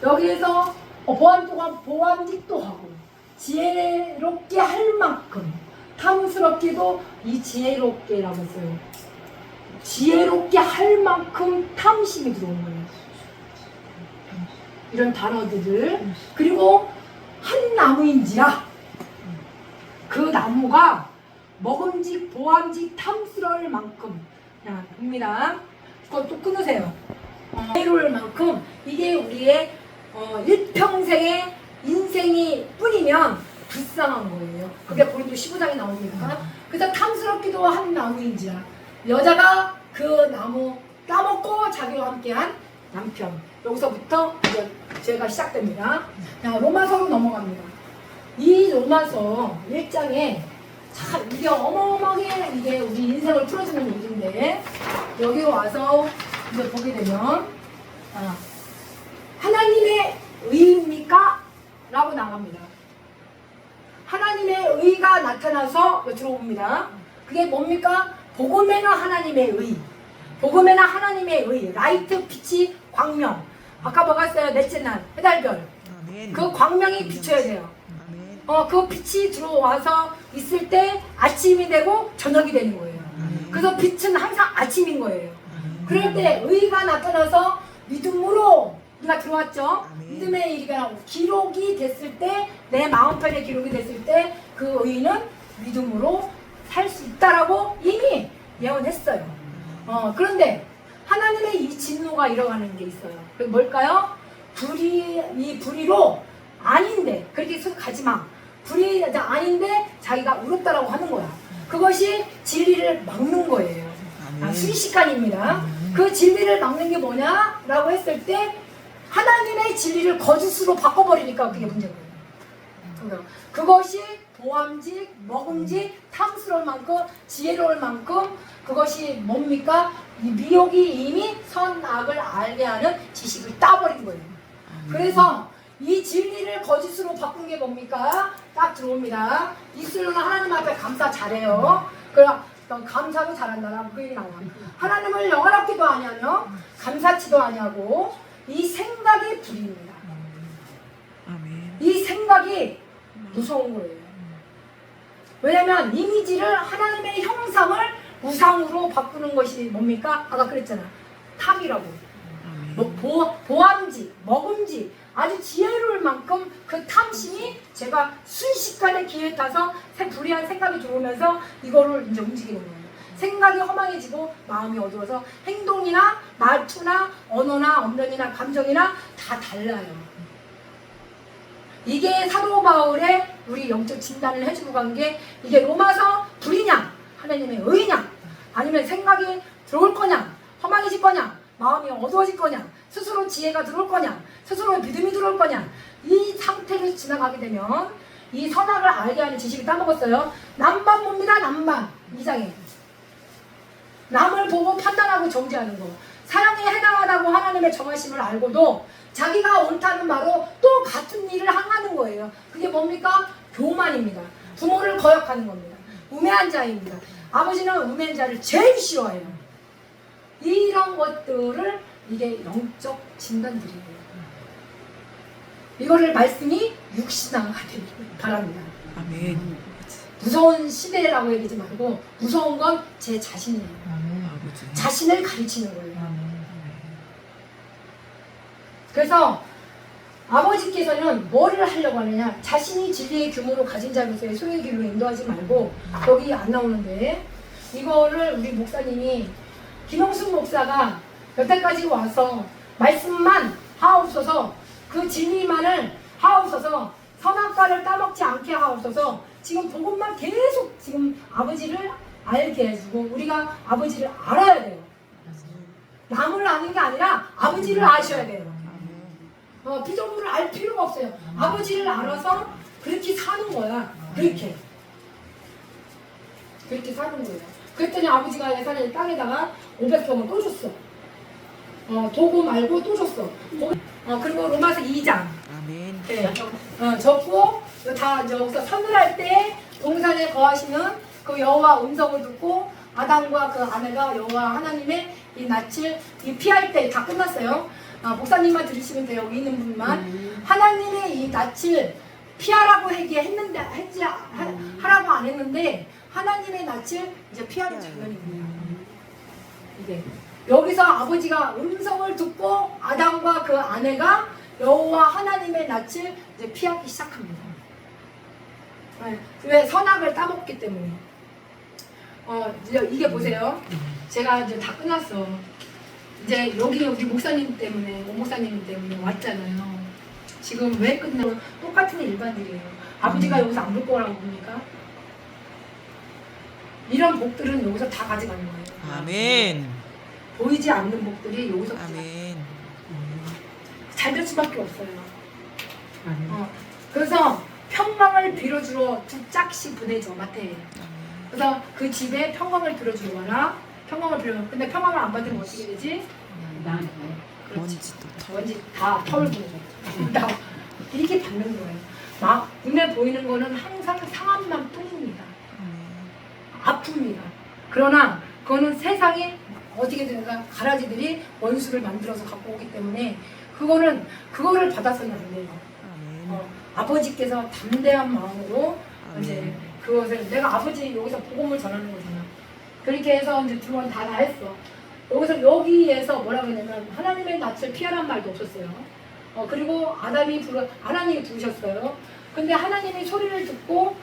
여기에서 보암직도 하고 지혜롭게 할 만큼 탐스럽게도 이 지혜롭게라고 했어요. 지혜롭게 할 만큼 탐심이 들어온 거예요. 이런 단어들을. 그리고 한 나무인지라 그 나무가 먹음직, 보암직, 탐스러울 만큼 봅니다. 그것도 끊으세요. 이럴 만큼 이게 우리의 일평생의 인생이 뿐이면 불쌍한 거예요. 그게 고린도 15장에 나옵니까? 그래서 탐스럽기도 한 나무인지라 여자가 그 나무 따먹고 자기와 함께한 남편. 여기서부터 이제 죄가 시작됩니다. 자, 로마서로 넘어갑니다. 이 로마서 1장에 참 이게 어마어마하게 이게 우리 인생을 풀어주는 얘기인데 여기 와서 이제 보게 되면 하나님의 의입니까? 라고 나갑니다. 하나님의 의가 나타나서 들어옵니다. 그게 뭡니까? 복음에는 하나님의 의. 복음에는 하나님의 의. 라이트, 빛이, 광명. 아까 먹었어요. 넷째 날 해달별. 그 광명이 비춰야 돼요. 그 빛이 들어와서 있을 때 아침이 되고 저녁이 되는 거예요. 그래서 빛은 항상 아침인 거예요. 그럴 때 의가 나타나서 믿음으로 우리가 들어왔죠. 믿음의 일이가 기록이 됐을 때, 내 마음편에 기록이 됐을 때 그 의는 믿음으로 살 수 있다라고 이미 예언했어요. 그런데 하나님의 이 진노가 일어나는 게 있어요. 그게 뭘까요? 이 불의로 아닌데 그렇게 가지 마. 불이 아닌데 자기가 의롭다라고 하는 거야. 그것이 진리를 막는 거예요. 순식간입니다. 그 진리를 막는 게 뭐냐라고 했을 때 하나님의 진리를 거짓으로 바꿔버리니까 그게 문제인 거예요. 그것이 보암직, 먹음직, 탐스러울 만큼, 지혜로울 만큼 그것이 뭡니까? 이 미혹이 이미 선악을 알게 하는 지식을 따버린 거예요. 그래서 이 진리를 거짓으로 바꾼 게 뭡니까? 딱 들어옵니다. 입술로는 하나님 앞에 감사 잘해요. 그럼 감사도 잘한다라고 그 얘기 나와요. 하나님을 영원하기도 아니하며 감사치도 아니하고 이 생각이 불입니다. 이 생각이 무서운 거예요. 왜냐면 이미지를 하나님의 형상을 우상으로 바꾸는 것이 뭡니까? 아까 그랬잖아. 탐이라고. 보암지, 먹음지, 아주 지혜로울 만큼 그 탐심이 제가 순식간에 기회에 타서 불의한 생각이 들어오면서 이거를 이제 움직이는 거예요. 생각이 허망해지고 마음이 어두워서 행동이나 말투나 언어나 언변이나 감정이나 다 달라요. 이게 사도 바울의 우리 영적 진단을 해주고 간 게 이게 로마서 불이냐 하나님의 의냐 아니면 생각이 들어올 거냐 허망해질 거냐 마음이 어두워질 거냐 스스로 지혜가 들어올 거냐 스스로 믿음이 들어올 거냐 이 상태를 지나가게 되면 이 선악을 알게 하는 지식을 따먹었어요. 남만 봅니다. 남만 2장에 남을 보고 판단하고 정죄하는 거 사랑에 해당하다고 하나님의 정하심을 알고도 자기가 옳다는 바로 또 같은 일을 행하는 거예요. 그게 뭡니까? 교만입니다. 부모를 거역하는 겁니다. 우매한 자입니다. 아버지는 우매한 자를 제일 싫어해요. 이런 것들을 이게 영적 진단들이에요. 이거를 말씀이 육신화되길 바랍니다. 아멘. 무서운 시대라고 얘기하지 말고 무서운 건 제 자신이에요. 자신을 가르치는 거예요. 그래서 아버지께서는 뭐를 하려고 하느냐 자신이 진리의 규모로 가진 자로서의 소유의 길로 인도하지 말고 여기 안 나오는데 이거를 우리 목사님이 김용순 목사가 여태까지 와서 말씀만 하옵소서 그 진리만을 하옵소서 선악과를 따먹지 않게 하옵소서 지금 복음만 계속 지금 아버지를 알게 해주고 우리가 아버지를 알아야 돼요. 남을 아는 게 아니라 아버지를 아셔야 돼요. 비전부를 알 필요가 없어요. 아버지를 알아서 그렇게 사는 거야. 그렇게 사는 거예요. 그랬더니 아버지가 예산에 땅에다가 500평을 또 줬어. 도구 말고 또 줬어. 그리고 로마서 2장. 아멘. 네. 적고 다 이제 여기서 서늘할 때 동산에 거하시는 그 여호와 음성을 듣고 아담과 그 아내가 여호와 하나님의 이 낯을 피할 때 다 끝났어요. 목사님만 들으시면 돼요. 여기 있는 분만 하나님의 이 낯을 피하라고 얘기했는데 하라고 안 했는데 하나님의 낯을 이제 피하는 장면입니다. 이게 여기서 아버지가 음성을 듣고 아담과 그 아내가 여호와 하나님의 낯을 이제 피하기 시작합니다. 왜 선악을 따먹기 때문에. 이게 보세요. 제가 이제 다 끝났어. 이제 여기 우리 목사님 때문에 오 목사님 때문에 왔잖아요. 지금 왜 끝나고 똑같은 일반들이에요. 아버지가 여기서 안 볼 거라고 봅니까? 이런 복들은 여기서 다 가져가는 거예요. 아멘. 보이지 않는 복들이 여기서 아멘. 잘 될 수밖에 없어요. 아멘. 그래서 평강을 빌어주러 두 짝씩 보내죠, 마태에. 그래서 그 집에 평강을 빌어주러 와라. 평강을 빌어. 근데 평강을 안 받으면 어떻게 되지? 나한테 먼지도 털. 먼지 다 털고 다 이렇게 받는 거예요. 막 눈에 보이는 거는 항상 상함만 뿐입니다. 아픕니다. 그러나 그거는 세상에 어떻게 되는가 가라지들이 원수를 만들어서 갖고 오기 때문에 그거를 받아서는 안 돼요. 아버지께서 담대한 마음으로 이제 그것을 내가 아버지 여기서 복음을 전하는 거잖아. 그렇게 해서 이제 두 번 다 했어. 여기에서 뭐라고 했냐면 하나님의 낯을 피하란 말도 없었어요. 그리고 하나님이 부르셨어요. 근데 하나님이 소리를 듣고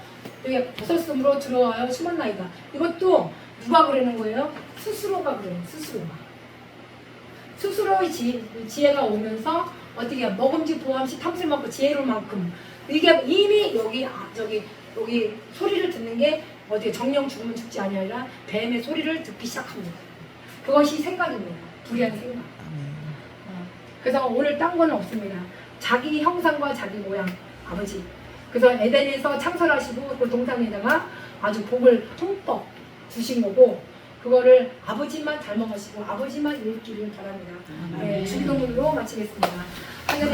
여기 벗었음으로 들어와요 심었나이다. 이것도 누가 그러는 거예요? 스스로가 그래요. 스스로의 지혜가 오면서 어떻게 먹음직 보암직 탐실 먹고 지혜로운 만큼 이게 이미 여기 소리를 듣는 게 어떻게 정령 죽으면 죽지 아니하리라 뱀의 소리를 듣기 시작합니다. 그것이 생각입니다. 불의한 생각. 그래서 오늘 딴 거는 없습니다. 자기 형상과 자기 모양 아버지. 그래서 에덴에서 창설하시고 그 동산에다가 아주 복을 흠뻑 주신 거고 그거를 아버지만 닮아가시고 아버지만 읽기를 바랍니다. 네, 중동으로 마치겠습니다.